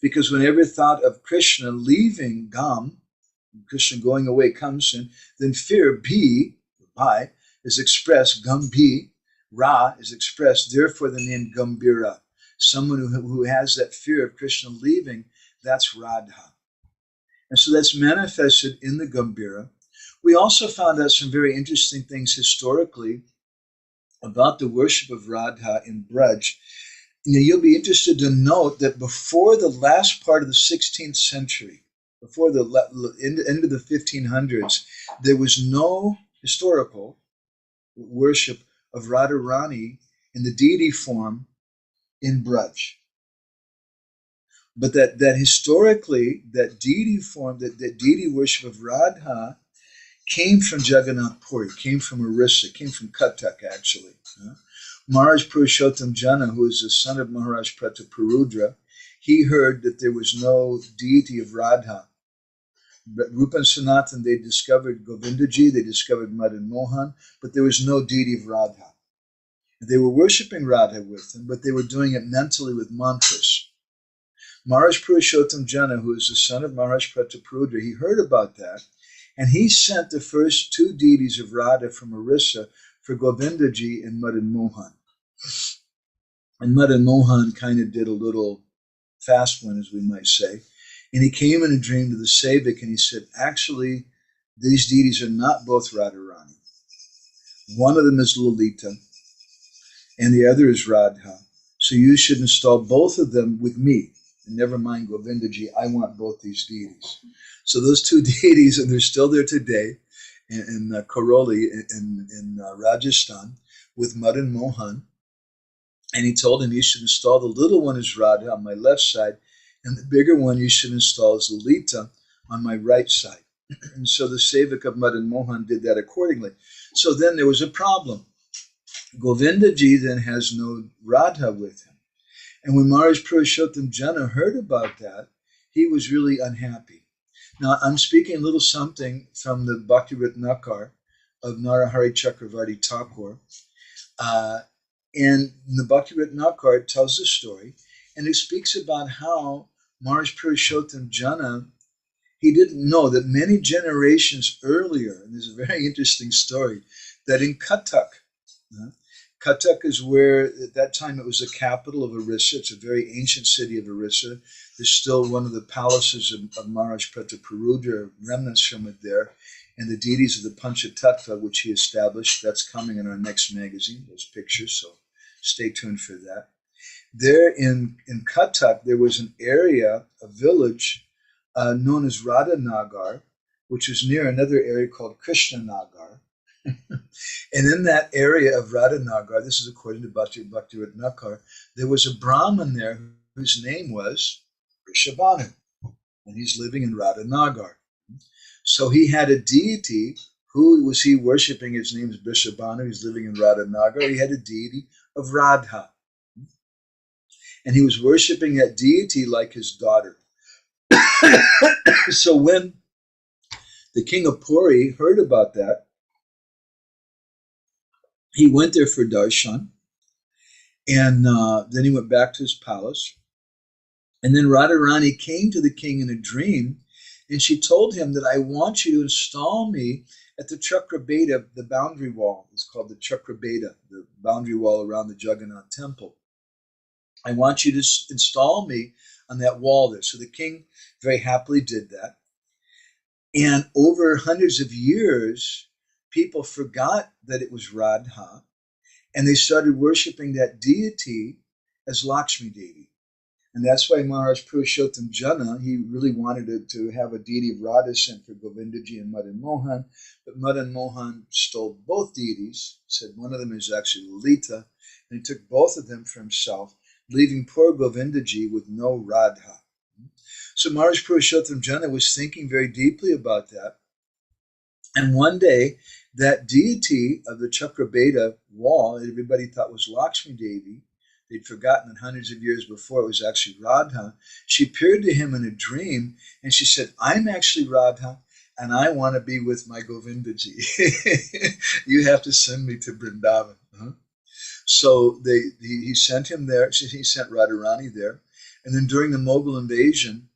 Because whenever thought of Krishna leaving Gam, Krishna going away comes in, then fear, bhi, bhai, is expressed, Gambhi, Ra is expressed, therefore the name Gambhira. Someone who has that fear of Krishna leaving, that's Radha. And so that's manifested in the Gambhira. We also found out some very interesting things historically about the worship of Radha in Braj. You'll be interested to note that before the last part of the 16th century, before the end of the 1500s, there was no historical worship of Radharani in the deity form in Braj. But that historically, that deity form, that deity worship of Radha came from Jagannath Puri, came from Orissa, came from Cuttack, actually. Maharaj Purushottam Jana, who is the son of Maharaj Prataparudra, he heard that there was no deity of Radha. But Rupa and Sanatan, they discovered Govindaji, they discovered Madan Mohan, but there was no deity of Radha. They were worshipping Radha with him, but they were doing it mentally with mantras. Maharaj Purushottam Jana, who is the son of Maharaj Prataparudra, he heard about that, and he sent the first two deities of Radha from Orissa for Govindaji and Madan Mohan. And Madan Mohan kind of did a little fast one, as we might say. And he came in a dream to the Sevik, and he said, actually, these deities are not both Radharani. One of them is Lalita, and the other is Radha. So you should install both of them with me. And never mind Govindaji, I want both these deities. So those two deities, and they're still there today, in Karoli, in Rajasthan, with Madan Mohan. And he told him, you should install the little one as Radha on my left side, and the bigger one you should install as Lalita on my right side. And so the Sevik of Madan Mohan did that accordingly. So then there was a problem. Govindaji then has no Radha with him. And when Maharaj Purushottam Jana heard about that, he was really unhappy. Now, I'm speaking a little something from the Bhakti Ratnakar of Narahari Chakravarti Thakur. And the Bhakti Ratnakar tells the story, and it speaks about how Maharaj Purushottam Jana, he didn't know that many generations earlier, and there's a very interesting story, that in Cuttack, Cuttack is where, at that time, it was the capital of Orissa. It's a very ancient city of Orissa. There's still one of the palaces of Maharaj Prataparudra, remnants from it there, and the deities of the Panchatattva, which he established. That's coming in our next magazine, those pictures, so stay tuned for that. There in Cuttack, there was an area, a village, known as Radhanagar, which was near another area called Krishnanagar. And in that area of Radhanagar, this is according to Bhakti Ratnakar, there was a Brahmin there whose name was Rishabhanu, and he's living in Radhanagar. So he had a deity. Who was he worshiping? His name is Rishabhanu. He's living in Radhanagar. He had a deity of Radha. And he was worshiping that deity like his daughter. So when the king of Puri heard about that, he went there for darshan, and then he went back to his palace. And then Radharani came to the king in a dream, and she told him that I want you to install me at the Chakrabeda, the boundary wall. It's called the Chakrabeda, the boundary wall around the Jagannath temple. I want you to install me on that wall there. So the king very happily did that. And over hundreds of years, people forgot that it was Radha, and they started worshiping that deity as Lakshmi Devi. And that's why Maharaj Purushottam Jana, he really wanted to have a deity of Radha sent for Govindaji and Madan Mohan, but Madan Mohan stole both deities, said one of them is actually Lalita, and he took both of them for himself, leaving poor Govindaji with no Radha. So Maharaj Purushottam Jana was thinking very deeply about that. And one day, that deity of the Chakrabeda wall that everybody thought was Lakshmi Devi, they'd forgotten that hundreds of years before it was actually Radha. She appeared to him in a dream, and she said, I'm actually Radha, and I want to be with my Govindaji. You have to send me to Vrindavan. So he sent him there. He sent Radharani there. And then during the Mughal invasion,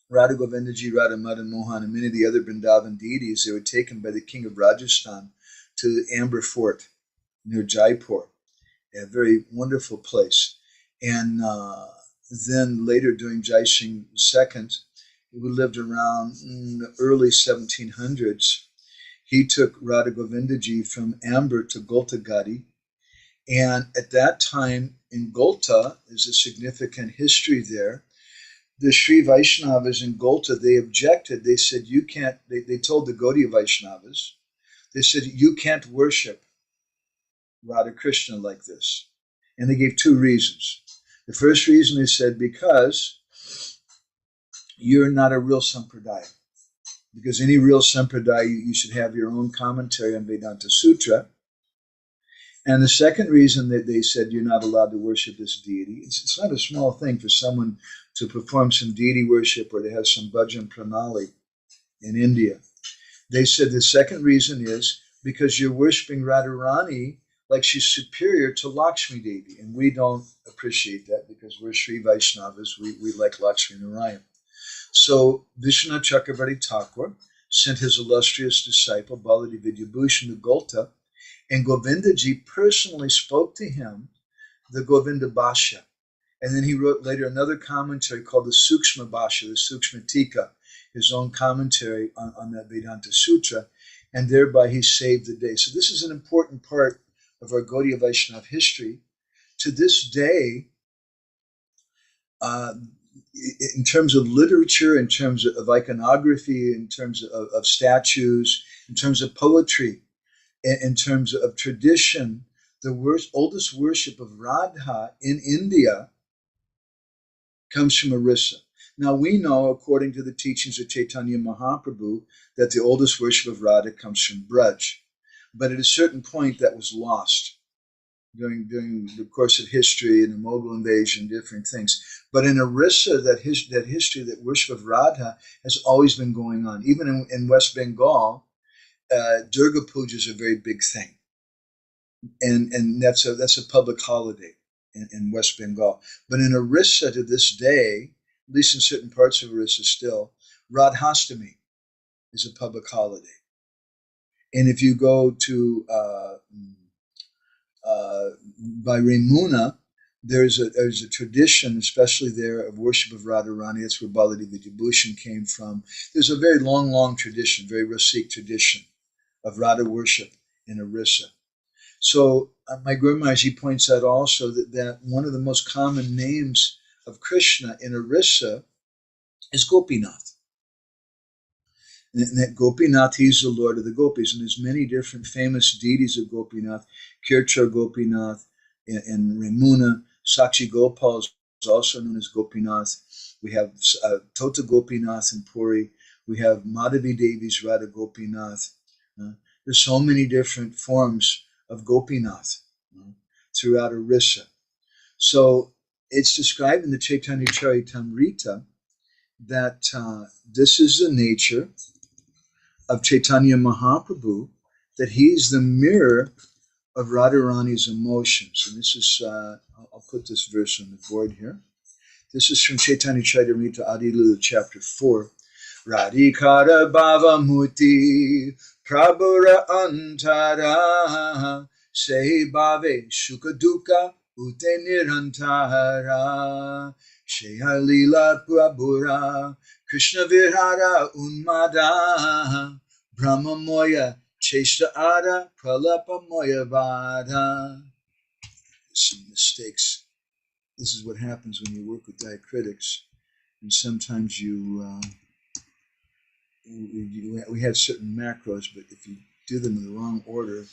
Radha Govindaji, Radha Madan Mohan, and many of the other Vrindavan deities, they were taken by the king of Rajasthan to the Amber Fort near Jaipur, a very wonderful place. And then later during Jai Singh II, who lived around the early 1700s, he took Radha Govindaji from Amber to Goltagadi. And at that time in Golta, there's a significant history there. The Sri Vaishnavas in Golta, they objected. They said, you can't, they told the Gaudiya Vaishnavas, they said, you can't worship Radha Krishna like this. And they gave two reasons. The first reason they said, because you're not a real Sampradaya. Because any real Sampradaya, you should have your own commentary on Vedanta Sutra. And the second reason that they said you're not allowed to worship this deity, it's not a small thing for someone to perform some deity worship or to have some bhajan pranali in India. They said the second reason is because you're worshiping Radharani like she's superior to Lakshmi Devi. And we don't appreciate that because we're Sri Vaishnavas. We like Lakshmi Narayan. So Vishwanath Chakravarti Thakur sent his illustrious disciple Baladi Vidyabhushan to Golta, and Govinda Ji personally spoke to him the Govinda Bhashya. And then he wrote later another commentary called the Sukshma Bhashya, the Sukshma Tika, his own commentary on that Vedanta Sutra, and thereby he saved the day. So this is an important part of our Gaudiya Vaishnava history. To this day, in terms of literature, in terms of iconography, in terms of statues, in terms of poetry, in terms of tradition, the oldest worship of Radha in India comes from Orissa. Now we know, according to the teachings of Chaitanya Mahaprabhu, that the oldest worship of Radha comes from Braj. But at a certain point that was lost during the course of history and the Mughal invasion, different things. But in Orissa, that history, that worship of Radha has always been going on. Even in West Bengal, Durga Puja is a very big thing. And that's a public holiday in West Bengal. But in Orissa to this day, at least in certain parts of Orissa still, Radhastami is a public holiday. And if you go to by Ramuna, there's a tradition, especially there, of worship of Radharani. That's where Baladi Vidyabhushan came from. There's a very long tradition, very Rasik tradition of Radha worship in Orissa. So my Guru Maharaj points out also that one of the most common names of Krishna in Orissa is Gopinath. And that Gopinath, he's the Lord of the Gopis. And there's many different famous deities of Gopinath. Kirchar Gopinath in Ramuna. Sakshi Gopal is also known as Gopinath. We have Tota Gopinath in Puri. We have Madhavi Devi's Radha Gopinath. There's so many different forms of Gopinath throughout Orissa. So it's described in the Chaitanya Charitamrita that this is the nature of Chaitanya Mahaprabhu, that he's the mirror of Radharani's emotions. And this is, I'll put this verse on the board here. This is from Chaitanya Charitamrita Adi Lila, chapter 4. Radhikara Bhava Muti Prabhura Antara Se Bhave Shukaduka Ute Nirantara Sheha Lila Prabhura Krishna Virhara Unmada Brahma Moya Cheshta Ada Pralapa Moya Vada. Some mistakes. This is what happens when you work with diacritics, and sometimes we have certain macros, but if you do them in the wrong order,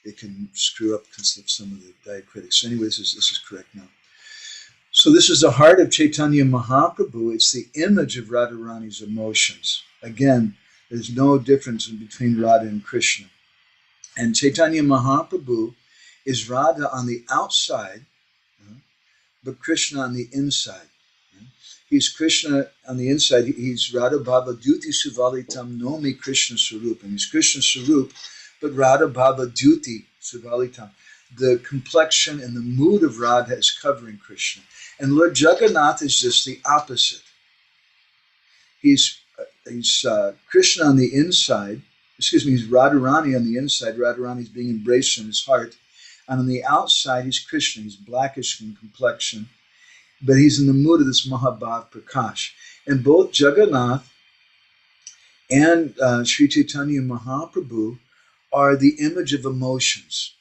it can screw up some of the diacritics. So anyways, this is correct now. So this is the heart of Chaitanya Mahaprabhu. It's the image of Radharani's emotions. Again, there's no difference between Radha and Krishna. And Chaitanya Mahaprabhu is Radha on the outside, but Krishna on the inside. He's Krishna on the inside. He's Radha Bhava Duti Suvalitam Nomi Krishna Sarup. And he's Krishna Sarup, but Radha Bhava Duti Suvalitam. The complexion and the mood of Radha is covering Krishna. And Lord Jagannath is just the opposite. He's Krishna on the inside. He's Radharani on the inside. Radharani is being embraced in his heart. And on the outside, he's Krishna. He's blackish in complexion. But he's in the mood of this Mahabhav Prakash. And both Jagannath and Sri Chaitanya Mahaprabhu are the image of emotions.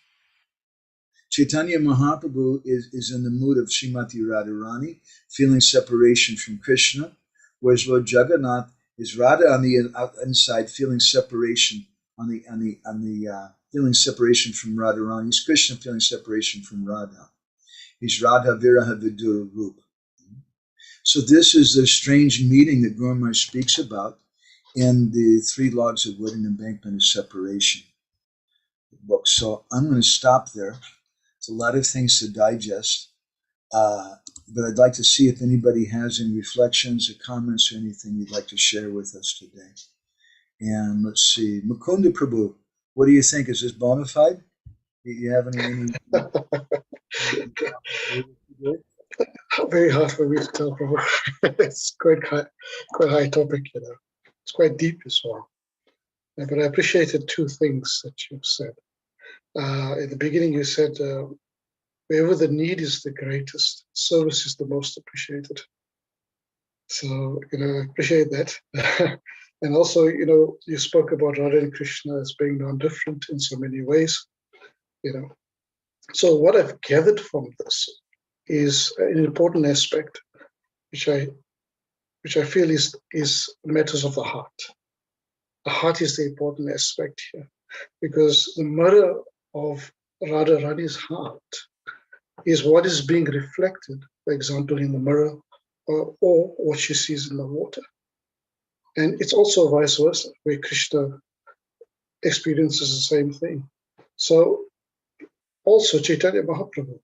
Chaitanya Mahaprabhu is in the mood of Srimati Radharani, feeling separation from Krishna, whereas Lord Jagannath is Radha on the inside, feeling separation feeling separation from Radharani. He's Krishna feeling separation from Radha. He's Radha Viraha Vidura Rup. So this is the strange meeting that Gour Maharaj speaks about in the 3 Logs of Wood and Embankment of Separation book. So I'm going to stop there. It's a lot of things to digest. But I'd like to see if anybody has any reflections or comments or anything you'd like to share with us today. And let's see, Mukunda Prabhu, what do you think? Is this bona fide? Do you have any Very hard for me to tell, Prabhu. It's quite high topic, you know. It's quite deep as well. But I appreciated 2 things that you've said. In the beginning, you said, wherever the need is the greatest, service is the most appreciated. So, you know, I appreciate that. And also, you know, you spoke about Radha and Krishna as being non-different in so many ways, you know. So what I've gathered from this is an important aspect, which I feel is matters of the heart. The heart is the important aspect here, because the mirror of Radharani's heart is what is being reflected, for example, in the mirror, or what she sees in the water. And it's also vice versa, where Krishna experiences the same thing. So also Chaitanya Mahaprabhu,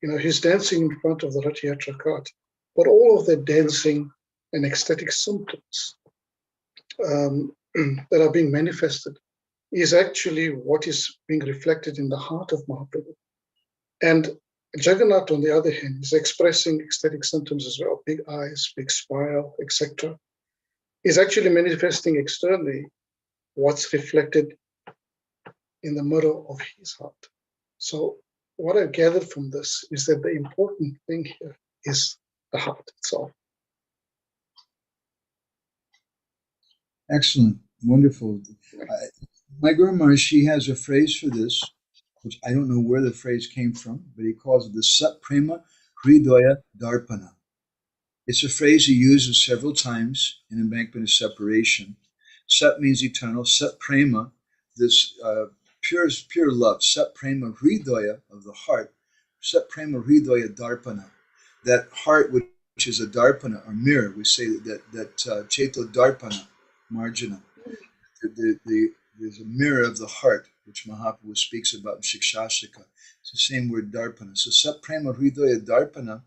you know, he's dancing in front of the Ratha-yatra cart, but all of the dancing and ecstatic symptoms that are being manifested is actually what is being reflected in the heart of Mahaprabhu. And Jagannath, on the other hand, is expressing ecstatic symptoms as well, big eyes, big smile, etc. Is actually manifesting externally what's reflected in the mirror of his heart. So what I've gathered from this is that the important thing here is the heart itself. Excellent. Wonderful. My Guru Maharaj, she has a phrase for this, which I don't know where the phrase came from, but he calls it the Sat Prema Hridaya Darpana. It's a phrase he uses several times in Embankment of Separation. Sat means eternal. Sat Prema, this pure love. Sat Prema Hridaya, of the heart. Sat Prema Hridaya Darpana. That heart which is a darpana, or mirror. We say that Cheto Darpana, Marjana. There's a mirror of the heart, which Mahaprabhu speaks about in Shikshashika. It's the same word, darpana. So Sat Prema Hridaya Darpana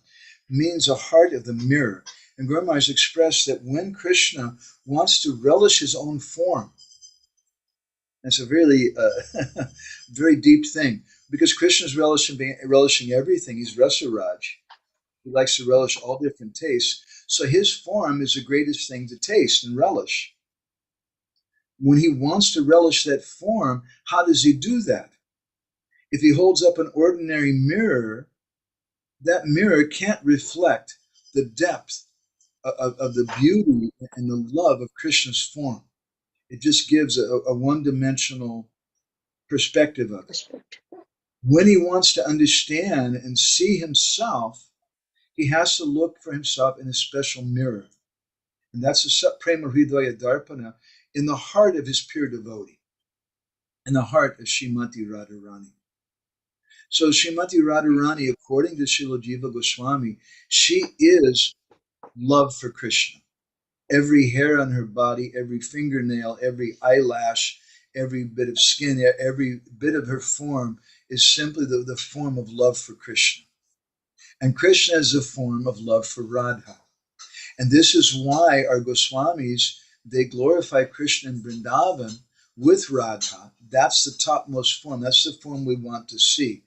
means a heart of the mirror. And Guru Maharaj expressed that when Krishna wants to relish his own form, it's a really very deep thing, because Krishna's relishing everything. He's Rasaraj. He likes to relish all different tastes. So his form is the greatest thing to taste and relish. When he wants to relish that form, how does he do that? If he holds up an ordinary mirror, that mirror can't reflect the depth of the beauty and the love of Krishna's form. It just gives a one-dimensional perspective of it. When he wants to understand and see himself, he has to look for himself in a special mirror. And that's the Sat Prema Hridaya Darpana, in the heart of his pure devotee, in the heart of Srimati Radharani. So Srimati Radharani, according to Srila Jiva Goswami, she is love for Krishna. Every hair on her body, every fingernail, every eyelash, every bit of skin, every bit of her form is simply the form of love for Krishna. And Krishna is a form of love for Radha. And this is why our Goswamis, they glorify Krishna in Vrindavan with Radha. That's the topmost form. That's the form we want to see.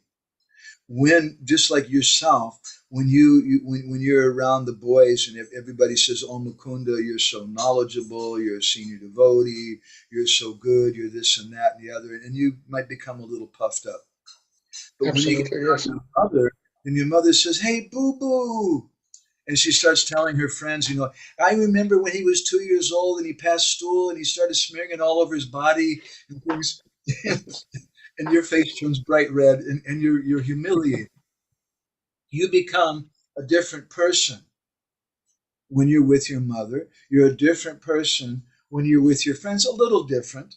When, just like yourself, when you're around the boys and everybody says, "Oh, Mukunda, you're so knowledgeable, you're a senior devotee, you're so good, you're this and that and the other," and you might become a little puffed up. But Absolutely, when you get around your mother, and your mother says, "Hey, boo-boo," and she starts telling her friends, "I remember when he was 2 years old and he passed stool and he started smearing it all over his body and things," and your face turns bright red and you're humiliated. You become a different person when you're with your mother. You're a different person when you're with your friends, a little different.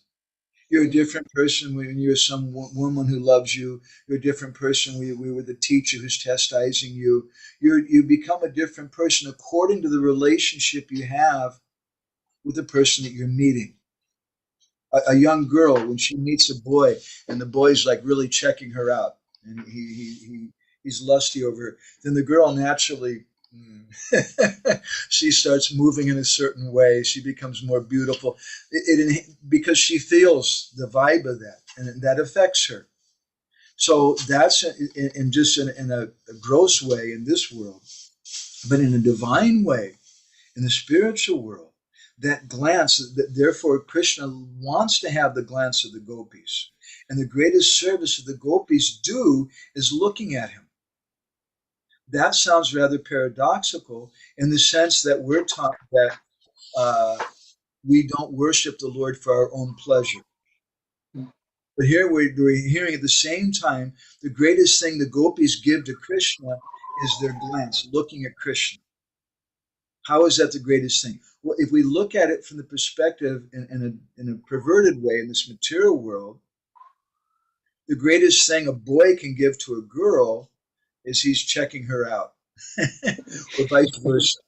You're a different person when you're some woman who loves you. You're a different person when we were the teacher who's chastising you. You become a different person according to the relationship you have with the person that you're meeting. A young girl, when she meets a boy and the boy's like really checking her out and he's lusty over her, then the girl naturally she starts moving in a certain way. She becomes more beautiful because she feels the vibe of that, and that affects her. So that's in a gross way in this world, but in a divine way, in the spiritual world, that glance, therefore Krishna wants to have the glance of the gopis. And the greatest service that the gopis do is looking at him. That sounds rather paradoxical in the sense that we're taught that we don't worship the Lord for our own pleasure. But here we're hearing at the same time, the greatest thing the gopis give to Krishna is their glance, looking at Krishna. How is that the greatest thing? Well, if we look at it from the perspective in a perverted way in this material world, the greatest thing a boy can give to a girl is he's checking her out, or vice versa.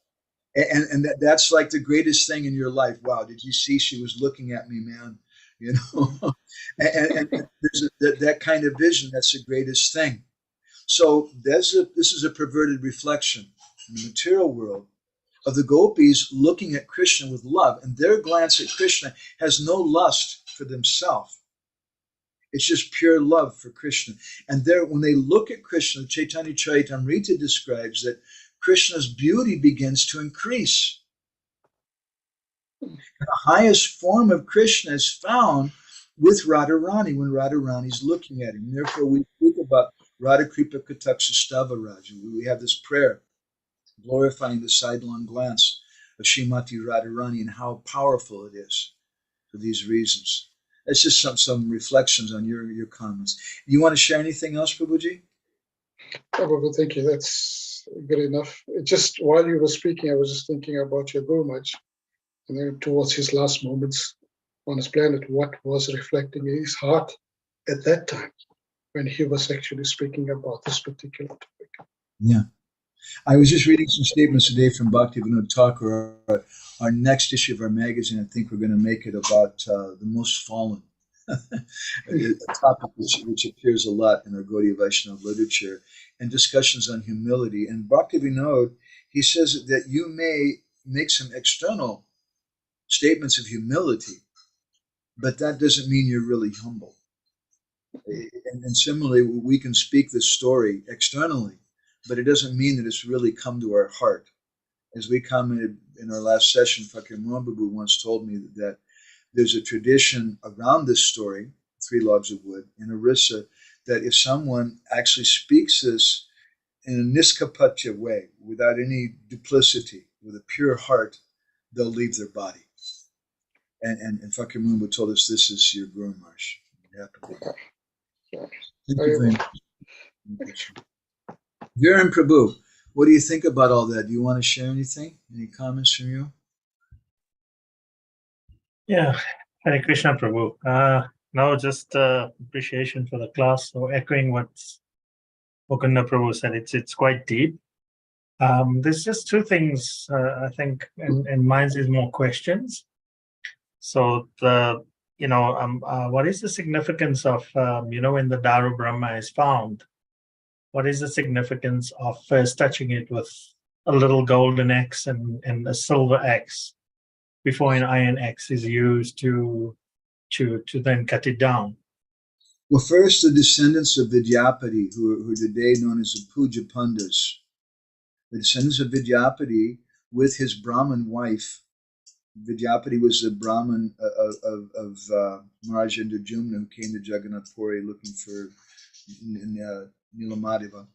And that's like the greatest thing in your life. Wow, did you see she was looking at me, man? You know, and there's that kind of vision. That's the greatest thing. So this is a perverted reflection in the material world of the gopis looking at Krishna with love, and their glance at Krishna has no lust for themselves. It's just pure love for Krishna. And when they look at Krishna, Chaitanya Charitamrita describes that Krishna's beauty begins to increase. And the highest form of Krishna is found with Radharani when Radharani's looking at him. And therefore, we speak about Radha Kripa Kataksha Stava Raja. We have this prayer glorifying the sidelong glance of Srimati Radharani and how powerful it is for these reasons. That's just some reflections on your comments. You want to share anything else, Prabhuji? Oh, thank you. That's good enough. Just while you were speaking, I was just thinking about your Guru Maharaj, and then towards his last moments on this planet, what was reflecting in his heart at that time when he was actually speaking about this particular topic. Yeah. I was just reading some statements today from Bhaktivinoda Thakur. Our next issue of our magazine, I think we're going to make it about the most fallen, a topic which appears a lot in our Gaudiya Vaishnava literature, and discussions on humility. And Bhaktivinoda, he says that you may make some external statements of humility, but that doesn't mean you're really humble. And similarly, we can speak this story externally, but it doesn't mean that it's really come to our heart. As we commented in our last session, Fakir Mohambabu once told me that there's a tradition around this story, Three Logs of Wood, in Orissa, that if someone actually speaks this in a niskapatya way, without any duplicity, with a pure heart, they'll leave their body. And Fakir Mohambabu told us this is your Guru Maharaj. Thank you very much. Viren Prabhu, what do you think about all that? Do you want to share anything? Any comments from you? Yeah, Hare Krishna Prabhu. No, just appreciation for the class. So echoing what Govinda Prabhu said, it's quite deep. There's just two things I think, and mine is more questions. So what is the significance of when the Daru Brahma is found? What is the significance of first touching it with a little golden X and a silver X before an iron X is used to then cut it down? Well, first, the descendants of Vidyapati, who are today known as the Puja Pandas, the descendants of Vidyapati with his Brahmin wife. Vidyapati was the Brahmin of Maharaja Jumna, who came to Jagannath Puri looking for Nilamadeva.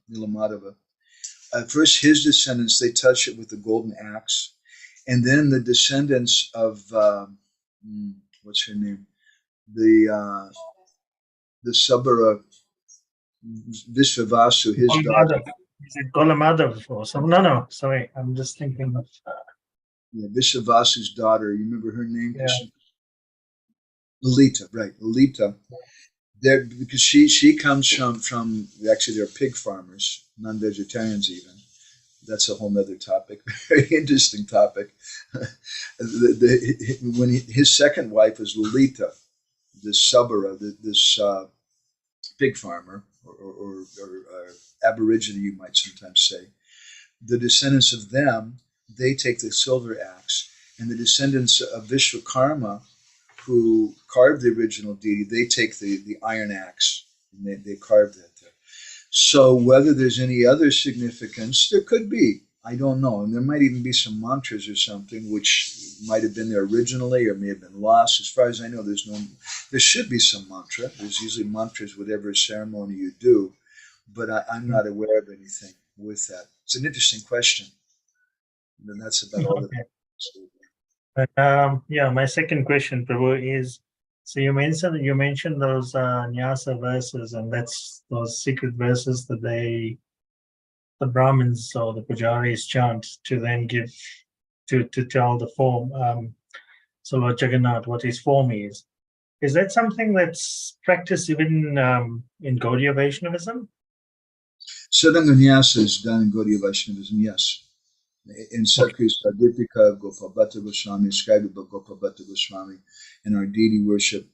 First, his descendants, they touch it with the golden axe. And then the descendants of, what's her name? The Sabara, Vishvavasu, his daughter. Is it Golamadav or something? No, sorry. I'm just thinking of... Vishvavasu's daughter. You remember her name? Yeah. Lalita, right? Lalita. There, because she comes from actually they're pig farmers, non-vegetarians even. That's a whole nother topic. Very interesting topic. His second wife was Lalita, this Sabara, this pig farmer or Aborigine, you might sometimes say. The descendants of them, they take the silver axe, and the descendants of Vishwakarma, who carved the original deity, they take the iron axe, and they carve that there. So whether there's any other significance, there could be. I don't know. And there might even be some mantras or something which might have been there originally or may have been lost. As far as I know, there should be some mantra. There's usually mantras, whatever ceremony you do, but I'm not aware of anything with that. It's an interesting question. And that's about all that I But yeah, my second question, Prabhu, is so you mentioned those Nyasa verses, and that's those secret verses that the Brahmins or the Pujaris chant to then give to tell the form. So Lord Jagannath, what his form is. Is that something that's practiced even in Gaudiya Vaishnavism? Sadanganyasa is done in Gaudiya Vaishnavism, yes. In Satkri Sadipika of Gopabhata Goswami, scribed by Gopabhata Goswami, in our deity worship,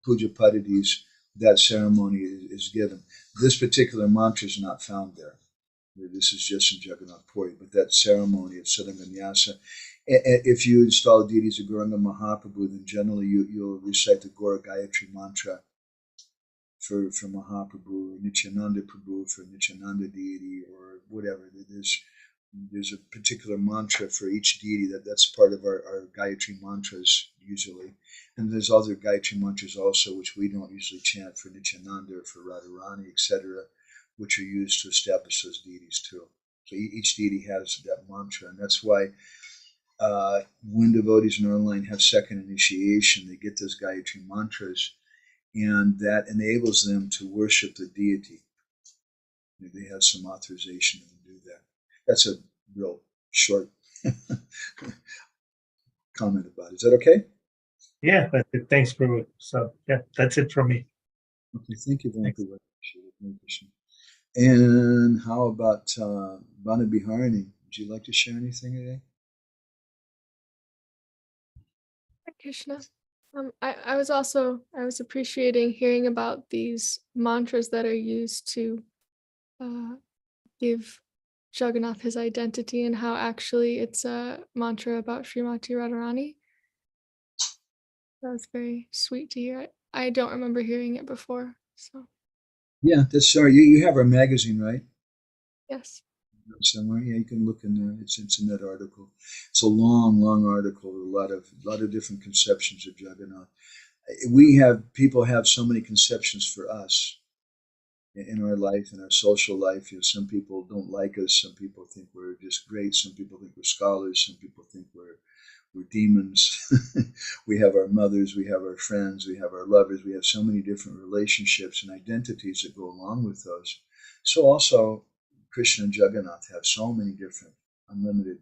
Puja Padidis, that ceremony is given. This particular mantra is not found there. This is just in Jagannath Puri, but that ceremony of Sadanganyasa, if you install deities of Gauranga Mahaprabhu, then generally you'll recite the Gour Gayatri mantra for Mahaprabhu, Nityananda Prabhu for Nityananda deity, or whatever. There's a particular mantra for each deity that's part of our Gayatri mantras usually. And there's other Gayatri mantras also, which we don't usually chant for Nityananda or for Radharani, etc., which are used to establish those deities too. So each deity has that mantra, and that's why when devotees in our line have second initiation, they get those Gayatri mantras, and that enables them to worship the deity. They have some authorization to do that. That's a real short comment about it. Is that okay? Yeah, that's it. Thanks, Prabhu. So yeah, that's it from me. Okay, thank you very much. And how about Bana Biharani? Would you like to share anything today? Krishna. I was appreciating hearing about these mantras that are used to give Jagannath his identity, and how actually it's a mantra about Srimati Radharani. That was very sweet to hear. I don't remember hearing it before. So yeah, that's sorry. You have our magazine, right? Yes. Somewhere, yeah, you can look in there. It's in that article. It's a long article with a lot of different conceptions of Jagannath. People have so many conceptions for us in our life, in our social life. Some people don't like us. Some people think we're just great. Some people think we're scholars. Some people think we're demons. We have our mothers. We have our friends. We have our lovers. We have so many different relationships and identities that go along with those. So also, Krishna and Jagannath have so many different, unlimited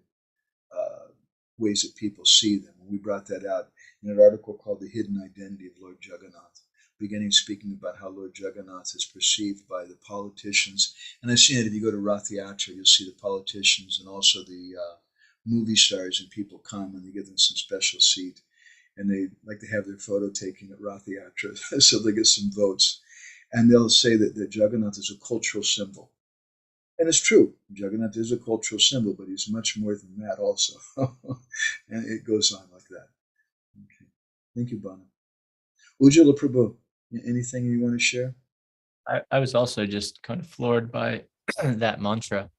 ways that people see them. We brought that out in an article called The Hidden Identity of Lord Jagannath, beginning speaking about how Lord Jagannath is perceived by the politicians. And I've seen it, if you go to Ratha-yatra, you'll see the politicians and also the movie stars, and people come and they give them some special seat. And they like to have their photo taken at Ratha-yatra, so they get some votes. And they'll say that Jagannath is a cultural symbol. And it's true, Jagannath is a cultural symbol, but he's much more than that also. And it goes on like that. Okay. Thank you, Bana. Ujjwala Prabhu, anything you want to share? I was also just kind of floored by that mantra,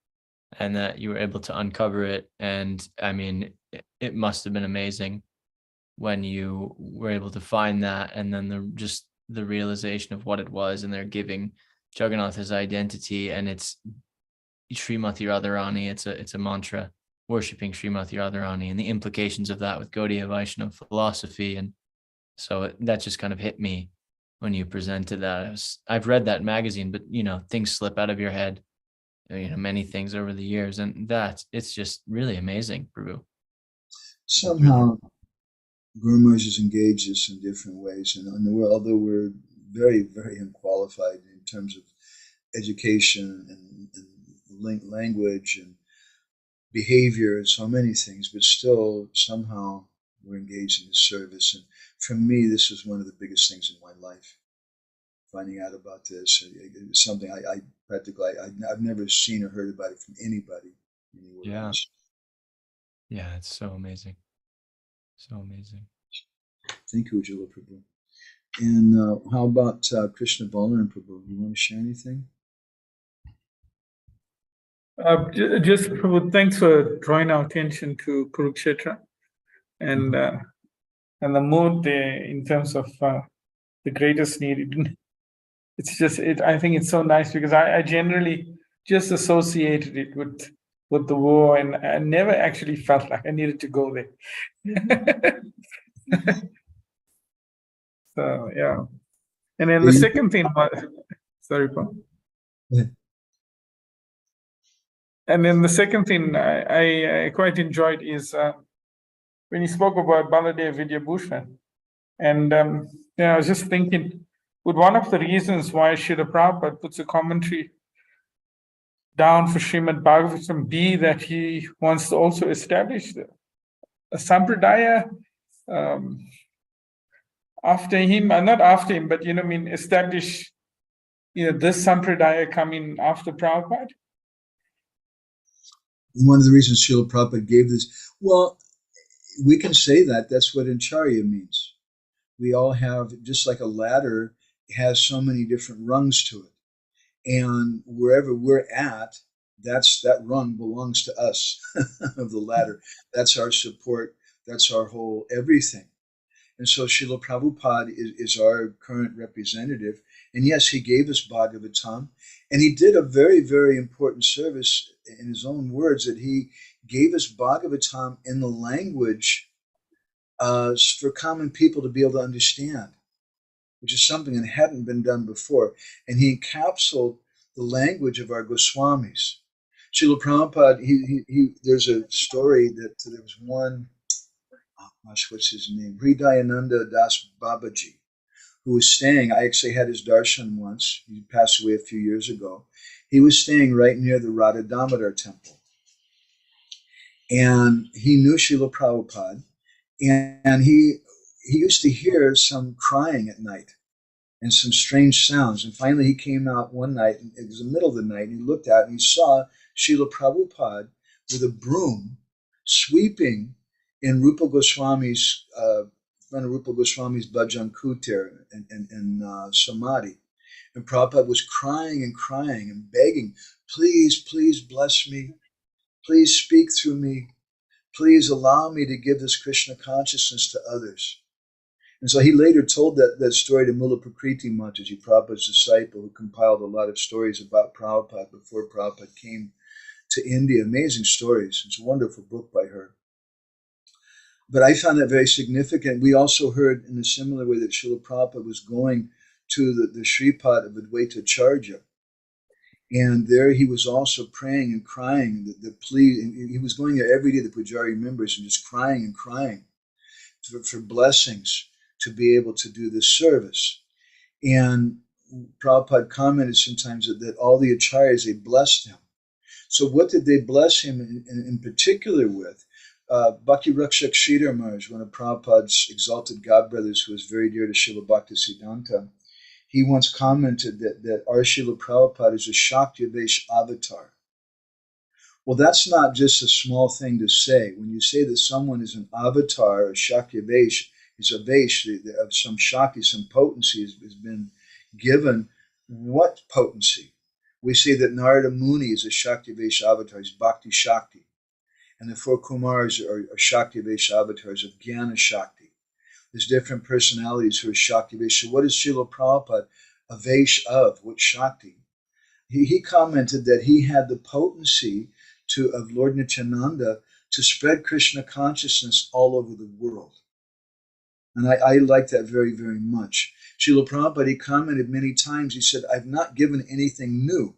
and that you were able to uncover it. And I mean, it must have been amazing when you were able to find that, and then the realization of what it was, and they're giving Jagannath his identity, and it's Srimati Radharani. It's a mantra worshiping Srimati Radharani, and the implications of that with Gaudiya Vaishnava philosophy. And so that just kind of hit me when you presented that. I've read that magazine, but things slip out of your head, many things over the years, and it's just really amazing, Prabhu. Somehow Guru Maharaj has engaged us in different ways, and although we're very, very unqualified in terms of education and language and behavior and so many things, but still somehow we're engaged in this service. And for me, this was one of the biggest things in my life. Finding out about this, it was something I've never seen or heard about it from anybody anywhere else. Yeah, it's so amazing. So amazing. Thank you, Ujjwala Prabhu. And how about Krishna Balaram Prabhu? You want to share anything? Just Prabhu, thanks for drawing our attention to Kurukshetra and the mood there in terms of the greatest need. It's just I think it's so nice because I generally just associated it with the war, and I never actually felt like I needed to go there. So yeah, and then the second thing was, sorry, Paul. And then the second thing I quite enjoyed is when he spoke about Baladev Vidyabhushan. And I was just thinking, would one of the reasons why Srila Prabhupada puts a commentary down for Srimad Bhagavatam be that he wants to also establish a sampradaya after him, not after him, but establish this sampradaya coming after Prabhupada? One of the reasons Srila Prabhupada gave this, well, we can say that's what Acharya means. We all have, just like a ladder has so many different rungs to it. And wherever we're at, that rung belongs to us of the ladder. That's our support. That's our whole everything. And so Srila Prabhupada is our current representative. And yes, he gave us Bhagavatam. And he did a very, very important service in his own words, that he gave us Bhagavatam in the language for common people to be able to understand, which is something that hadn't been done before. And he encapsulated the language of our Goswamis. Srila Prabhupada, there's a story that there was one, what's his name? Hridayananda Das Babaji, who was staying, I actually had his darshan once, he passed away a few years ago. He was staying right near the Radha Damodar temple. And he knew Srila Prabhupada, and he used to hear some crying at night and some strange sounds. And finally he came out one night, and it was the middle of the night, and he looked out and he saw Srila Prabhupada with a broom sweeping in Rupa Goswami's, front of Rupa Goswami's Bhajan Kutir and Samadhi. And Prabhupada was crying and begging, please, please bless me. Please speak through me. Please allow me to give this Krishna consciousness to others. And so he later told that story to Mula Prakriti Mataji, Prabhupada's disciple, who compiled a lot of stories about Prabhupada before Prabhupada came to India. Amazing stories. It's a wonderful book by her. But I found that very significant. We also heard in a similar way that Srila Prabhupada was going to the Shripad of Advaita Charya. And there he was also praying and crying the plea. He was going there every day, the Pujari members, and just crying for blessings to be able to do this service. And Prabhupada commented sometimes that all the acharyas, they blessed him. So what did they bless him in particular with? Bhakti Rakshak Sridhar Maharaj, one of Prabhupada's exalted godbrothers who was very dear to Srila Bhaktisiddhanta, he once commented that our Srila Prabhupada is a Shakti-Vesh avatar. Well, that's not just a small thing to say. When you say that someone is an avatar, a Shakti-Vesh, is a Vesh of some Shakti, some potency has been given. What potency? We say that Narada Muni is a Shakti-Vesh avatar, he's Bhakti Shakti. And the four Kumars are Shakti-Vesh avatars of Jnana Shakti. There's different personalities who are Shakti-Vesh. So what is Srila Prabhupada a Vesh of? What Shakti? He commented that he had the potency of Lord Nityananda to spread Krishna consciousness all over the world. And I like that very, very much. Srila Prabhupada, he commented many times, he said, I've not given anything new.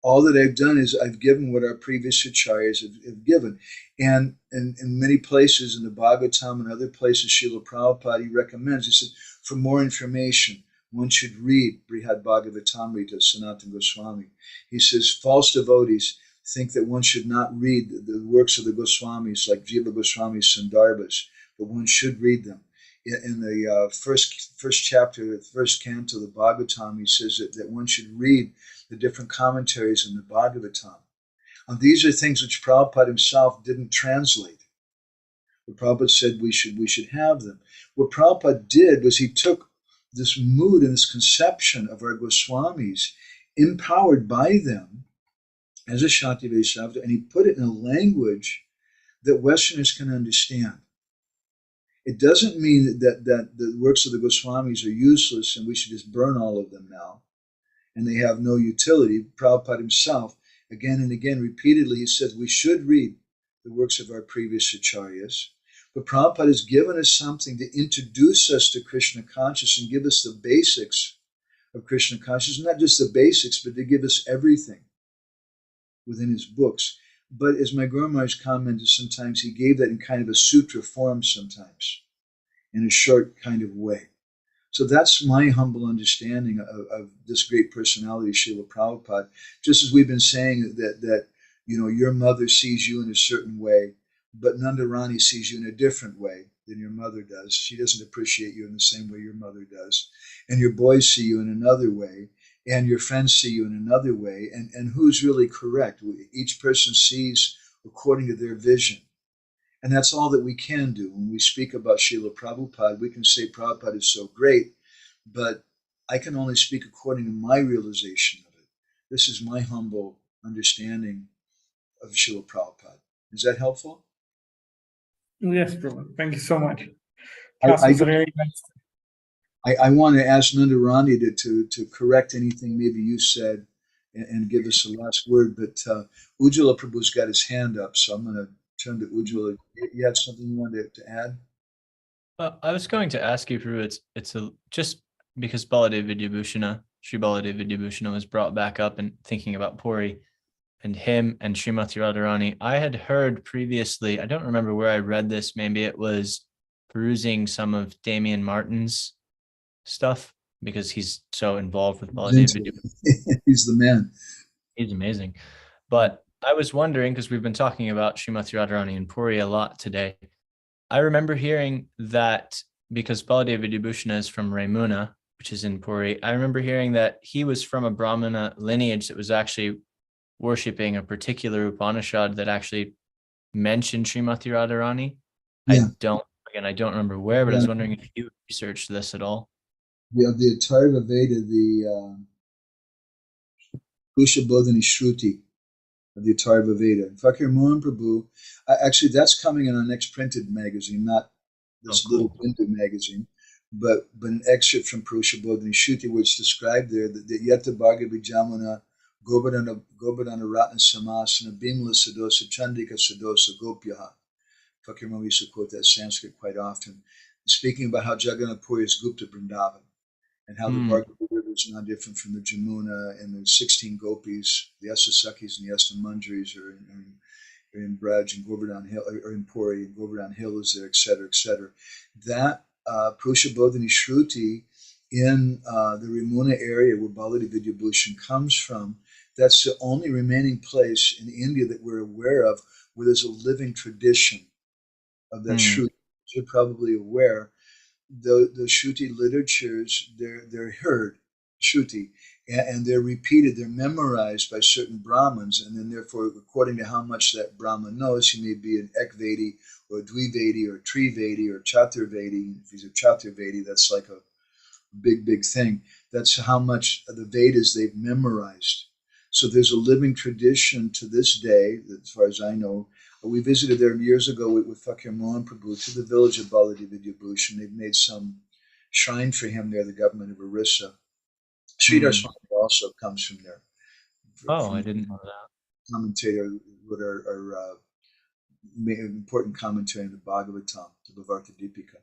all that I've done is I've given what our previous acharyas have given. And in many places in the Bhagavatam and other places, Srila Prabhupada, he recommends, he said, for more information, one should read Brihad Bhagavatamrita, Sanatana Goswami. He says, false devotees think that one should not read the works of the Goswamis, like Jiva Goswami's Sandarbhas, but one should read them. In the first chapter, the first canto of the Bhagavatam, he says that one should read the different commentaries in the Bhagavatam. And these are things which Prabhupada himself didn't translate. But Prabhupada said we should have them. What Prabhupada did was he took this mood and this conception of our Goswamis, empowered by them as a Shakti Vaishnava, and he put it in a language that Westerners can understand. It doesn't mean that the works of the Goswamis are useless and we should just burn all of them now and they have no utility. Prabhupada himself, again and again, repeatedly, he said we should read the works of our previous acharyas. But Prabhupada has given us something to introduce us to Krishna consciousness and give us the basics of Krishna consciousness. Not just the basics, but to give us everything within his books. But as my Guru Maharaj commented, sometimes he gave that in kind of a sutra form sometimes, in a short kind of way. So that's my humble understanding of this great personality, Srila Prabhupada. Just as we've been saying that you know, your mother sees you in a certain way, but Nanda Rani sees you in a different way than your mother does. She doesn't appreciate you in the same way your mother does. And your boys see you in another way, and your friends see you in another way. And who's really correct? Each person sees according to their vision. And that's all that we can do. When we speak about Srila Prabhupada, we can say Prabhupada is so great, but I can only speak according to my realization of it. This is my humble understanding of Srila Prabhupada. Is that helpful? Yes, Prabhu. Thank you so much. Class was very nice. I want to ask Nanda Rani to correct anything maybe you said and give us a last word. But Ujjwala Prabhu's got his hand up, so I'm going to turn to Ujjwala. You had something you wanted to add? I was going to ask you, Prabhu, it's just because Baladev Vidyabhushana, Sri Baladev Vidyabhushana was brought back up and thinking about Puri and him and Srimati Radharani. I had heard previously, I don't remember where I read this, maybe it was perusing some of Damian Martin's stuff, because he's so involved with Baladev Vidyabhushana. He's the man. He's amazing. But I was wondering, because we've been talking about Srimati Radharani and Puri a lot today, I remember hearing that because Baladev Vidyabhushana is from Raimuna, which is in Puri, I remember hearing that he was from a Brahmana lineage that was actually worshipping a particular Upanishad that actually mentioned Srimati Radharani. Yeah. I don't remember where, but I was wondering if you researched this at all. Yeah, the Atharva Veda, the Kusha Bodhini Shruti of the Atharva Veda. Fakir Mohan Prabhu, actually that's coming in our next printed magazine, not this little window magazine, but an excerpt from Purusha Bodhini Shruti, where it's described there that Yata Bharga Vijamana Govardhana Ratna Samasana Bimla Sadosa Chandika Sadosa Gopyaha. Fakir Mohan used to quote that Sanskrit quite often, speaking about how Jagannath Puri is Gupta Vrindavan, and how the Bhargava River is not different from the Jamuna, and the 16 gopis, the Asasakis and the Astamanjaris are in Vraja and Govardhan Hill, or in Puri, and Govardhan Hill is there, etc., etc. That Purusha Bodhini Shruti in the Ramuna area where Baladev Vidyabhushana comes from, that's the only remaining place in India that we're aware of where there's a living tradition of that Shruti. You're probably aware. The Shruti literatures, they're heard, Shruti, and they're repeated, they're memorized by certain Brahmins, and then therefore, according to how much that Brahmin knows, he may be an Ekvedi, or a Dvivedi, or a Trivedi, or Chaturvedi. If he's a Chaturvedi, that's like a big thing. That's how much of the Vedas they've memorized. So there's a living tradition to this day, as far as I know. We visited there years ago with Fakir Mohan Prabhu to the village of Baladev Vidyabhushana. They've made some shrine for him there, the government of Orissa. Sridhar Swami also comes from there. I didn't know that. Commentator, what are important commentary on the Bhagavatam, the Bhavarta Deepika.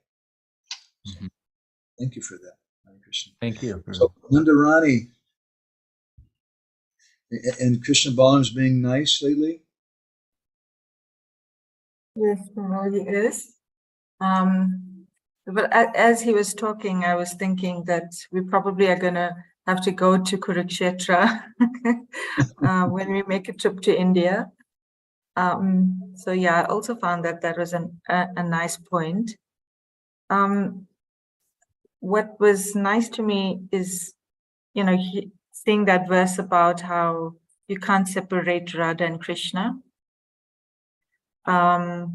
Thank you for that, Hare Krishna. Thank you. So, Nanda Rani, And Krishna Balaram's being nice lately? Yes, Prabhu, he is. But as he was talking, I was thinking that we probably are going to have to go to Kurukshetra when we make a trip to India. So yeah, I also found that that was a nice point. What was nice to me is, you know, seeing that verse about how you can't separate Radha and Krishna. And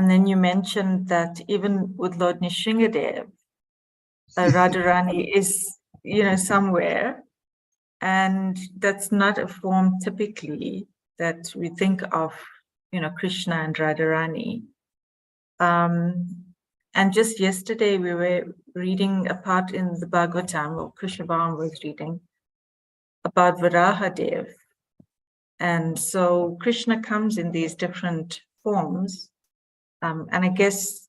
then you mentioned that even with Lord Nrsingadev, Radharani is, you know, somewhere, and that's not a form typically that we think of, you know, Krishna and Radharani. And just yesterday we were reading a part in the Bhagavatam, or Krishna Bhavan was reading, about Varahadev. And so Krishna comes in these different forms. And I guess,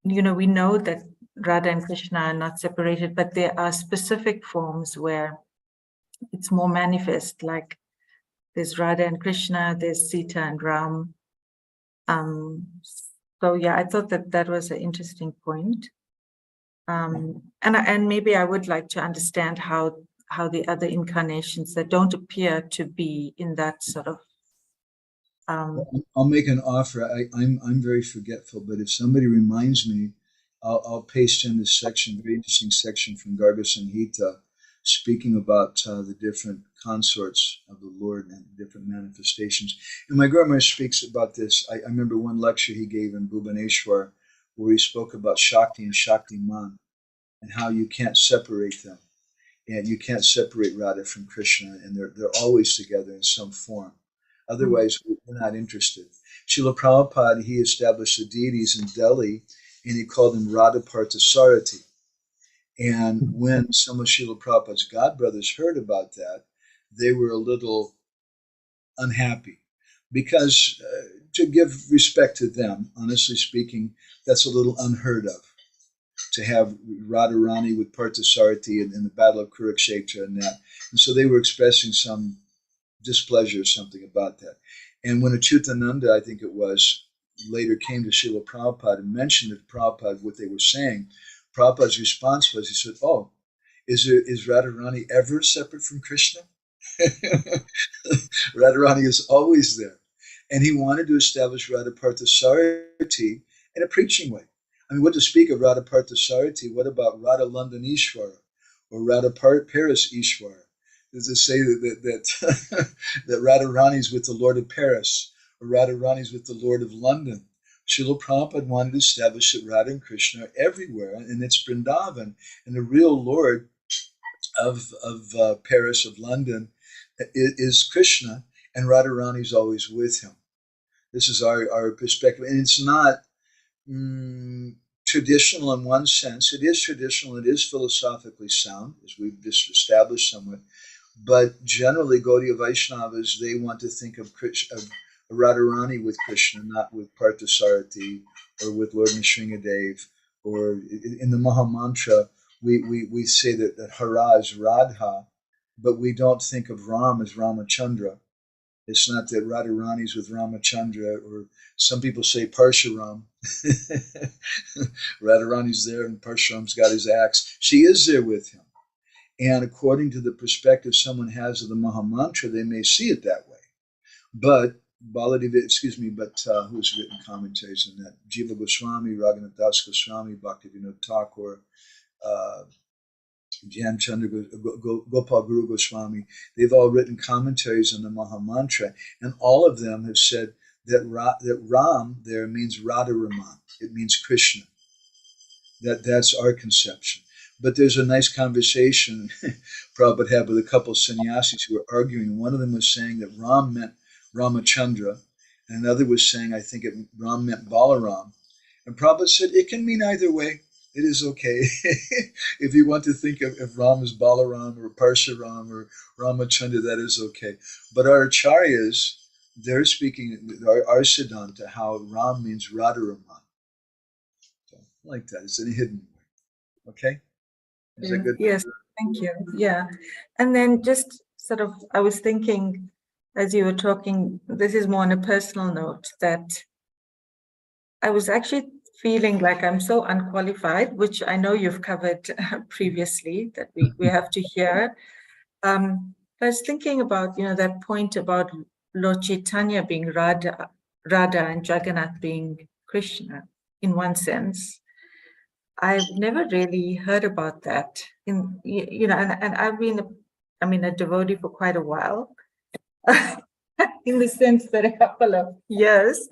you know, we know that Radha and Krishna are not separated, but there are specific forms where it's more manifest, like there's Radha and Krishna, there's Sita and Ram. So yeah, I thought that that was an interesting point. And maybe I would like to understand how the other incarnations that don't appear to be in that sort of. I'll make an offer. I'm very forgetful, but if somebody reminds me, I'll paste in this section, very interesting section from Garga Samhita, speaking about the different consorts of the Lord and different manifestations. And my Guru Maharaj speaks about this. I remember one lecture he gave in Bhubaneswar where he spoke about Shakti and Shaktiman and how you can't separate them. And you can't separate Radha from Krishna, and they're always together in some form. Otherwise, we're not interested. Srila Prabhupada, he established the deities in Delhi, and he called them Radha Parthasarati. And when some of Srila Prabhupada's godbrothers heard about that, they were a little unhappy. Because to give respect to them, honestly speaking, that's a little unheard of. To have Radharani with Parthasarati in the Battle of Kurukshetra and that. And so they were expressing some displeasure or something about that. And when Achyutananda, I think it was, later came to Srila Prabhupada and mentioned to Prabhupada what they were saying, Prabhupada's response was, he said, oh, is Radharani ever separate from Krishna? Radharani is always there. And he wanted to establish Radha Parthasarati in a preaching way. I mean, what to speak of Radha Parthasarati, what about Radha London Ishvara or Radha Paris Ishvara? Does it say that Radharani's with the Lord of Paris or Radharani's with the Lord of London? Srila Prabhupada wanted to establish that Radha and Krishna are everywhere, and it's Vrindavan. And the real Lord of Paris, of London, is Krishna, and Radharani's always with him. This is our perspective. And it's not traditional in one sense. It is traditional, it is philosophically sound, as we've just established somewhat. But generally, Gaudiya Vaishnavas, they want to think of Radharani with Krishna, not with Parthasarati or with Lord Nrsingadev. Or in the Maha Mantra, we say that Hara is Radha, but we don't think of Ram as Ramachandra. It's not that Radharani's with Ramachandra, or some people say Parshuram. Radharani's there and Parshuram's got his axe. She is there with him. And according to the perspective someone has of the Maha Mantra, they may see it that way. But who's written commentaries on that? Jiva Goswami, Raghunath Das Goswami, Bhaktivinoda Thakur, Dhyan Chandra, Gopal Guru Goswami, they've all written commentaries on the Maha Mantra, and all of them have said that Ram there means Radharaman. It means Krishna. That's our conception. But there's a nice conversation Prabhupada had with a couple of sannyasis who were arguing. One of them was saying that Ram meant Ramachandra, and another was saying, I think Ram meant Balaram. And Prabhupada said, it can mean either way. It is okay. If you want to think of Ram as Balaram or Parshuram or Ramachandra, that is okay. But our acharyas, they're speaking, our Siddhanta, how Ram means Radharaman. So, like that. It's in a hidden way. Okay? Is that good? Yes, thank you. Yeah. And then just I was thinking as you were talking, this is more on a personal note, that I was actually feeling like I'm so unqualified, which I know you've covered previously, that we have to hear. I was thinking about, that point about Lord Chaitanya being Radha and Jagannath being Krishna in one sense. I've never really heard about that and I've been a devotee for quite a while, in the sense that a couple of years.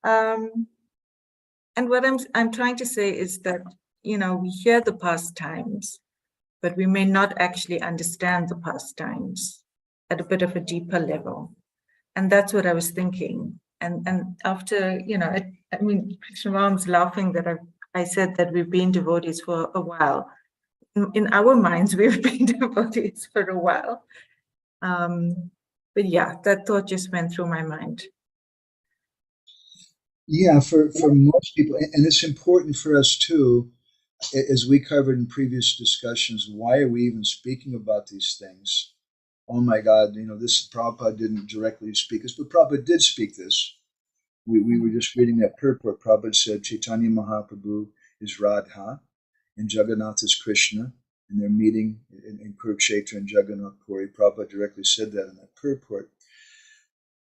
And what I'm trying to say is that, we hear the pastimes, but we may not actually understand the pastimes at a bit of a deeper level. And that's what I was thinking. And after, Krishnamam's laughing that I said that we've been devotees for a while. In our minds, we've been devotees for a while. But yeah, that thought just went through my mind. Yeah, for most people, and it's important for us too, as we covered in previous discussions, why are we even speaking about these things? Oh my God, this Prabhupada didn't directly speak this, but Prabhupada did speak this. We were just reading that purport. Prabhupada said Chaitanya Mahaprabhu is Radha and Jagannath is Krishna, and they're meeting in Kurukshetra and Jagannath Puri. Prabhupada directly said that in that purport.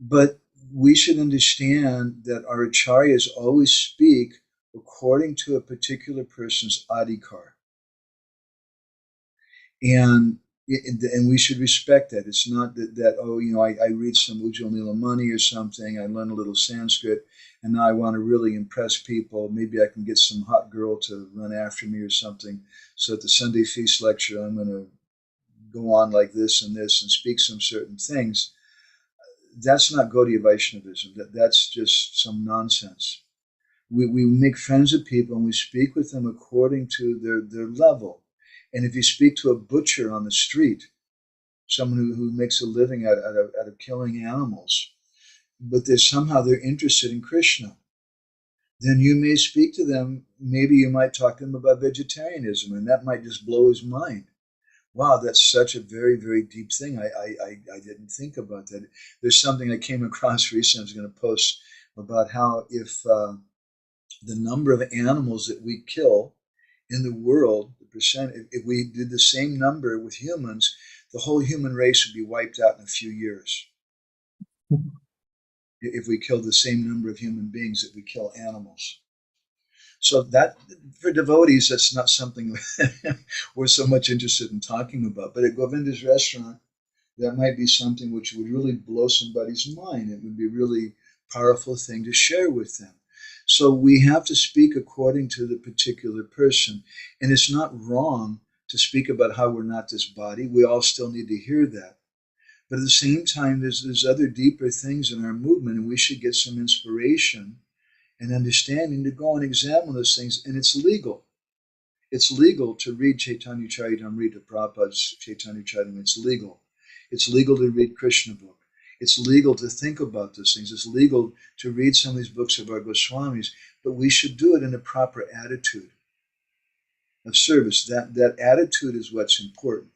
But we should understand that our acharyas always speak according to a particular person's adhikar. And we should respect that. It's not that I read some Ujjwal Nilamani or something, I learn a little Sanskrit, and now I want to really impress people. Maybe I can get some hot girl to run after me or something. So at the Sunday feast lecture, I'm going to go on like this and speak some certain things. That's not Gaudiya Vaishnavism. That's just some nonsense. We make friends with people and we speak with them according to their level. And if you speak to a butcher on the street, someone who makes a living out of killing animals, but they're interested in Krishna, then you may speak to them. Maybe you might talk to them about vegetarianism, and that might just blow his mind. Wow, that's such a very, very deep thing. I didn't think about that. There's something I came across recently I was going to post about how if the number of animals that we kill in the world, the percent, if we did the same number with humans, the whole human race would be wiped out in a few years. If we killed the same number of human beings that we kill animals. So that, for devotees, that's not something we're so much interested in talking about. But at Govinda's restaurant, that might be something which would really blow somebody's mind. It would be a really powerful thing to share with them. So we have to speak according to the particular person. And it's not wrong to speak about how we're not this body. We all still need to hear that. But at the same time, there's other deeper things in our movement, and we should get some inspiration and understanding to go and examine those things. And it's legal. It's legal to read Chaitanya Charitamrita, Prabhupada's Chaitanya Charitamrita. It's legal. It's legal to read Krishna book. It's legal to think about those things. It's legal to read some of these books of our Goswamis, but we should do it in a proper attitude of service. That attitude is what's important.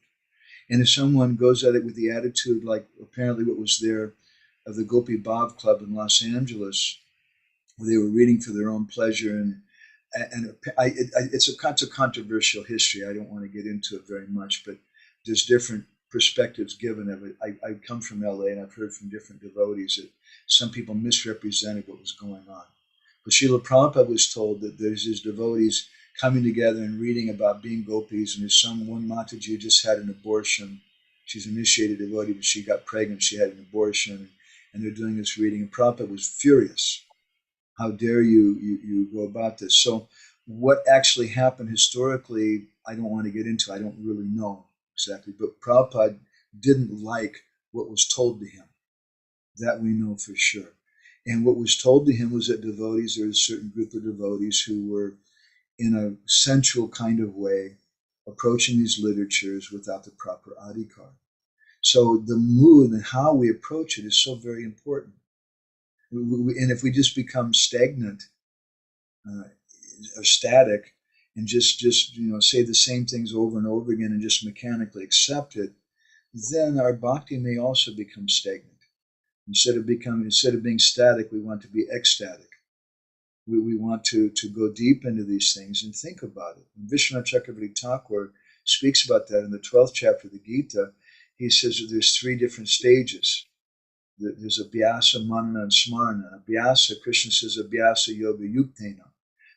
And if someone goes at it with the attitude like apparently what was there of the Gopi Bhav Club in Los Angeles, where they were reading for their own pleasure, and it's a controversial history. I don't want to get into it very much, but there's different perspectives given of it. I come from LA, and I've heard from different devotees that some people misrepresented what was going on. But Srila Prabhupada was told that there's these devotees coming together and reading about being gopis, and there's one Mataji just had an abortion. She's an initiated devotee, but she got pregnant, she had an abortion, and they're doing this reading, and Prabhupada was furious. How dare you go about this? So what actually happened historically, I don't want to get into. I don't really know exactly. But Prabhupada didn't like what was told to him. That we know for sure. And what was told to him was that devotees, there was a certain group of devotees who were in a sensual kind of way approaching these literatures without the proper adhikar. So the mood and how we approach it is so very important. And if we just become stagnant or static and just say the same things over and over again and just mechanically accept it, then our bhakti may also become stagnant. Instead of being static, we want to be ecstatic. We want to go deep into these things and think about it. And Vishwanath Chakravarti Thakur speaks about that in the 12th chapter of the Gita. He says that there's 3 different stages. There's abhyasa, manana, and smarana. Abhyasa, Krishna says, abhyasa yoga yuktena.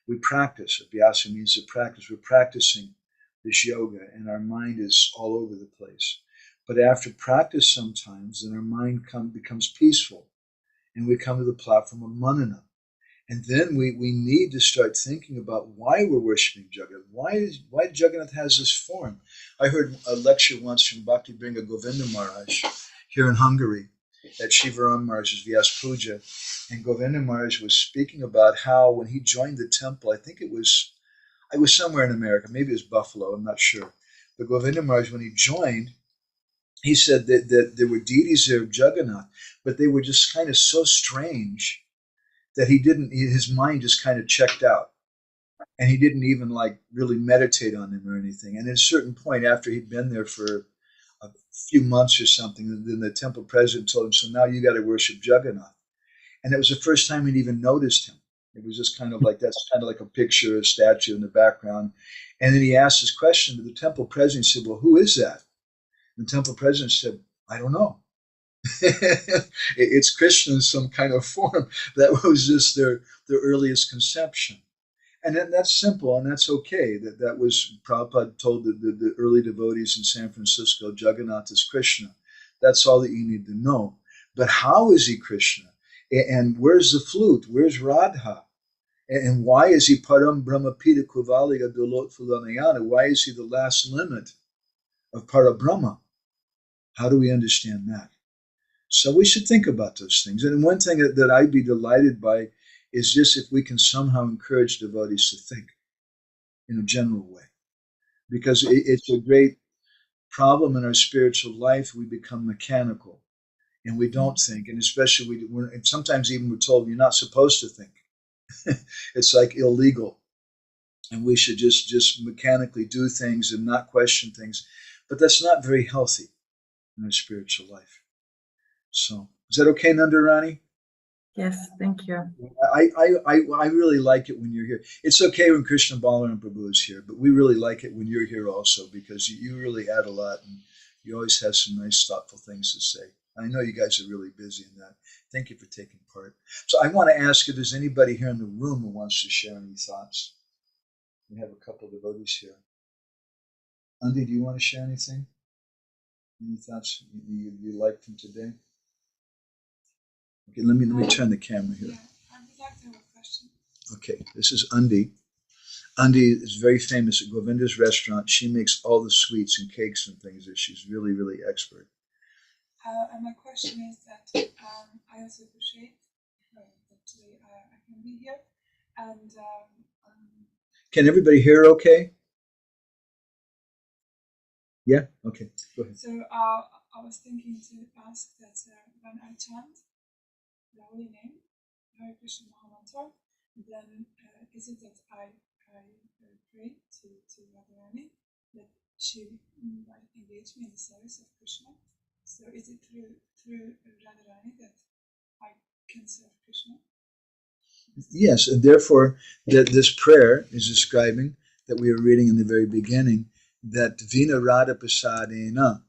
We practice. Abhyasa means to practice. We're practicing this yoga, and our mind is all over the place. But after practice sometimes, then our mind becomes peaceful, and we come to the platform of manana. And then we need to start thinking about why we're worshiping Jagannath. Why Jagannath has this form. I heard a lecture once from Bhakti Bringa Govinda Maharaj here in Hungary at Shivaram Maharaj's Vyas Puja. And Govinda Maharaj was speaking about how when he joined the temple, I was somewhere in America, maybe it was Buffalo, I'm not sure. But Govinda Maharaj, when he joined, he said that there were deities there of Jagannath, but they were just kind of so strange that his mind just kind of checked out. And he didn't even really meditate on them or anything. And at a certain point, after he'd been there for a few months or something, then the temple president told him, so now you got to worship Jagannath. And it was the first time he'd even noticed him. It was just kind of like a picture, a statue in the background. And then he asked this question to the temple president. He said, well, who is that? And the temple president said, I don't know. It's Krishna in some kind of form. That was just their earliest conception. And that's simple, and that's okay. That was Prabhupada told the early devotees in San Francisco, Jagannath is Krishna. That's all that you need to know. But how is he Krishna? And where's the flute? Where's Radha? And why is he Param Brahmapita Kuvaliga Dolot Fulanayana? Why is he the last limit of Parabrahma? How do we understand that? So we should think about those things. And one thing that I'd be delighted by is just if we can somehow encourage devotees to think in a general way. Because it's a great problem in our spiritual life. We become mechanical and we don't think. And especially and sometimes even we're told you're not supposed to think. It's like illegal. And we should just mechanically do things and not question things. But that's not very healthy in our spiritual life. So, is that okay, Nandarani? Yes, thank you. I really like it when you're here. It's okay when Krishna Balaram Prabhu is here, but we really like it when you're here also because you really add a lot and you always have some nice, thoughtful things to say. I know you guys are really busy in that. Thank you for taking part. So I want to ask if there's anybody here in the room who wants to share any thoughts. We have a couple of devotees here. Andy, do you want to share anything? Any thoughts you liked from today? Okay, let me turn the camera here. Yeah, I would like to have a question. Okay, this is Andi. Andi is very famous at Govinda's restaurant. She makes all the sweets and cakes and things that she's really, really expert. And my question is that I also appreciate that today I can be here. And can everybody hear okay? Yeah? Okay, go ahead. So I was thinking to ask that when I chant the holy name, Hare Krishna Mahamantra, then is it that I pray to Radharani that she might engage me in the service of Krishna? So is it through Radharani that I can serve Krishna? Yes, and therefore this prayer is describing that we were reading in the very beginning that Vina Radha Prasadena,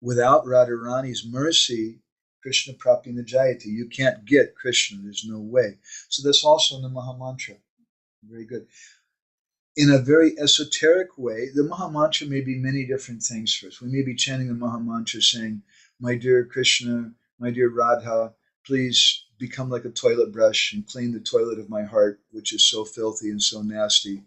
without Radharani's mercy, Krishna Prapti Najayati. You can't get Krishna. There's no way. So that's also in the Mahamantra. Very good. In a very esoteric way, the Mahamantra may be many different things for us. We may be chanting the Mahamantra saying, my dear Krishna, my dear Radha, please become like a toilet brush and clean the toilet of my heart, which is so filthy and so nasty.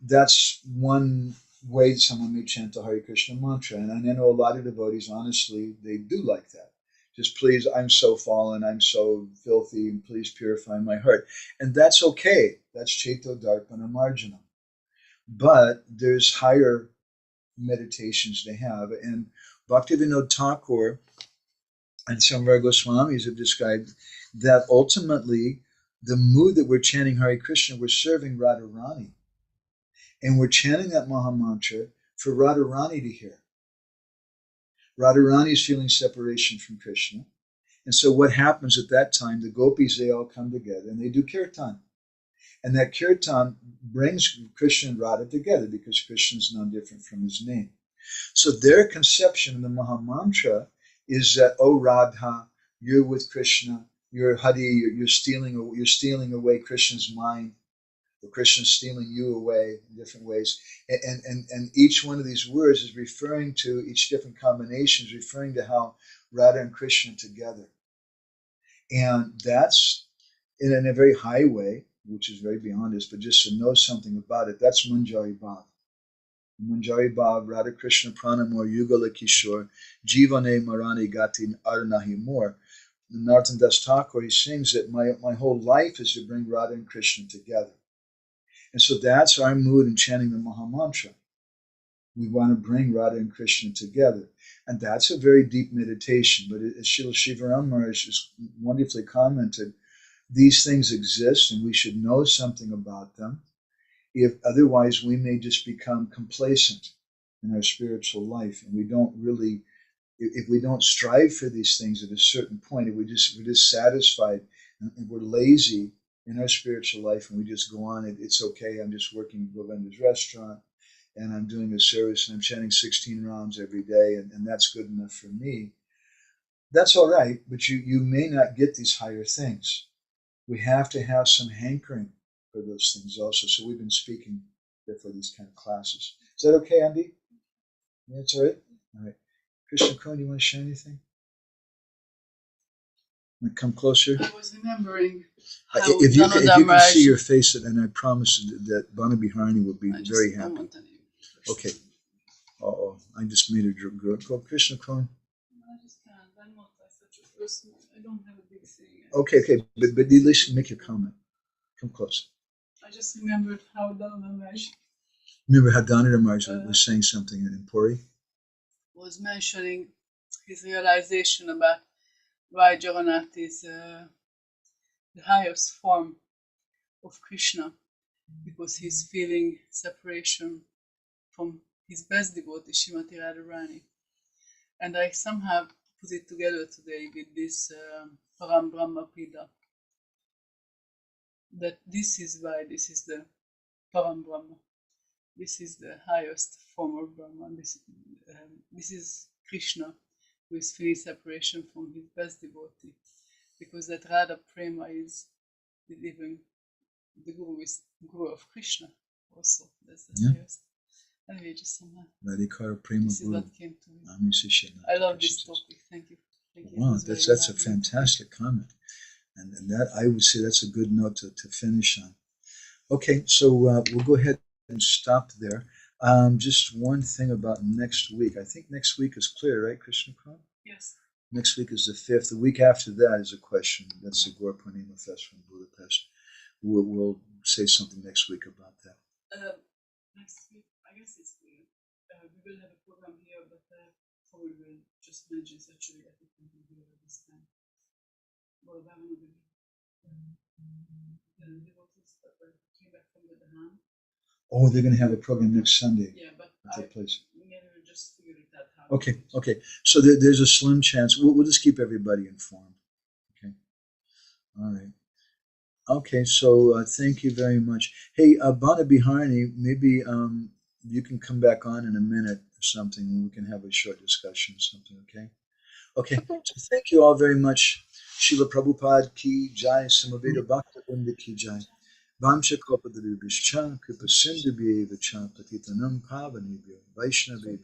That's one way someone may chant the Hare Krishna mantra. And I know a lot of devotees, honestly, they do like that. Just please, I'm so fallen, I'm so filthy, and please purify my heart. And that's okay. That's Chaito Darpana Marjanam. But there's higher meditations to have. And Bhaktivinoda Thakur and some of our Goswamis have described that ultimately the mood that we're chanting Hare Krishna, we're serving Radharani. And we're chanting that Mahamantra for Radharani to hear. Radharani is feeling separation from Krishna. And so what happens at that time, the gopis, they all come together and they do kirtan. And that kirtan brings Krishna and Radha together because Krishna is no different from his name. So their conception in the Maha Mantra is that, oh Radha, you're with Krishna, you're Hari, you're stealing away Krishna's mind, or Krishna's stealing you away in different ways. And each one of these words is referring to, each different combination is referring to how Radha and Krishna together. And that's in a very high way, which is very beyond this, but just to know something about it, that's Manjari Bhav. Manjari Bhav, Radha Krishna Pranamor Yugala Kishore, Jivane Marani Gati Arnahi More. Narottam Das Thakur, he sings that my whole life is to bring Radha and Krishna together. And so that's our mood in chanting the Maha Mantra. We want to bring Radha and Krishna together. And that's a very deep meditation. But as Srila Shivaram Maharaj has wonderfully commented, these things exist and we should know something about them. If otherwise, we may just become complacent in our spiritual life. And we don't really, if we don't strive for these things at a certain point, if we're just satisfied and we're lazy in our spiritual life and we just go on, it's okay, I'm just working at Govinda's restaurant and I'm doing a service and I'm chanting 16 rounds every day and that's good enough for me. That's all right, but you may not get these higher things. We have to have some hankering for those things also. So we've been speaking there for these kind of classes. Is that okay, Andy? Yeah, it's all right? All right. Krishna Kone, you want to share anything? Want to come closer? I was remembering how if you can see your face, and I promise that Bana Biharani will be very happy. Okay. Uh-oh, I just made a good. Go, Krishna Kone. I just can't. I'm not such a person. I don't have a big thing. Okay, but at least make your comment. Come close. I just remembered how Damodar Maharaj. Remember how Damodar Maharaj was saying something in Puri? Was mentioning his realization about why Jagannath is the highest form of Krishna, because he's feeling separation from his best devotee, Srimati Radharani. And I somehow put it together today with this Param Brahma Pida, that this is why this is the Param Brahma. This is the highest form of Brahman. This is Krishna, who is feeling separation from his best devotee, because that Radha Prema is even the Guru is Guru of Krishna also. That's the highest. Anyway, just somehow. This is what came to me. I love this topic. Thank you. Wow, that's a fantastic comment. And that, I would say, that's a good note to finish on. Okay, so we'll go ahead and stop there. Just one thing about next week. I think next week is clear, right, Krishna Kone? Yes. Next week is the 5th. The week after that is a question. That's the Gour Purnima Fest from Budapest. We'll say something next week about that. Next week, I guess it's clear. We will have a program here, but probably will just mention actually that it will be here at this time. Well, that will be. Oh, they're going to have a program next Sunday. Yeah, but at that place. Maybe we'll just figure it out. Okay. So there's a slim chance. We'll just keep everybody informed. Okay. All right. Okay, so thank you very much. Hey, Bana Biharani, maybe you can come back on in a minute or something and we can have a short discussion or something, okay? Okay, so thank you all very much. Srila Prabhupada ki jai, Samaveda Bhakta ki jai. Vamsha Kopadurubhishcha, Kripa Sindhu Bhya Vacha, Patitanam Pavanebhyo, Vaishnavebhyo.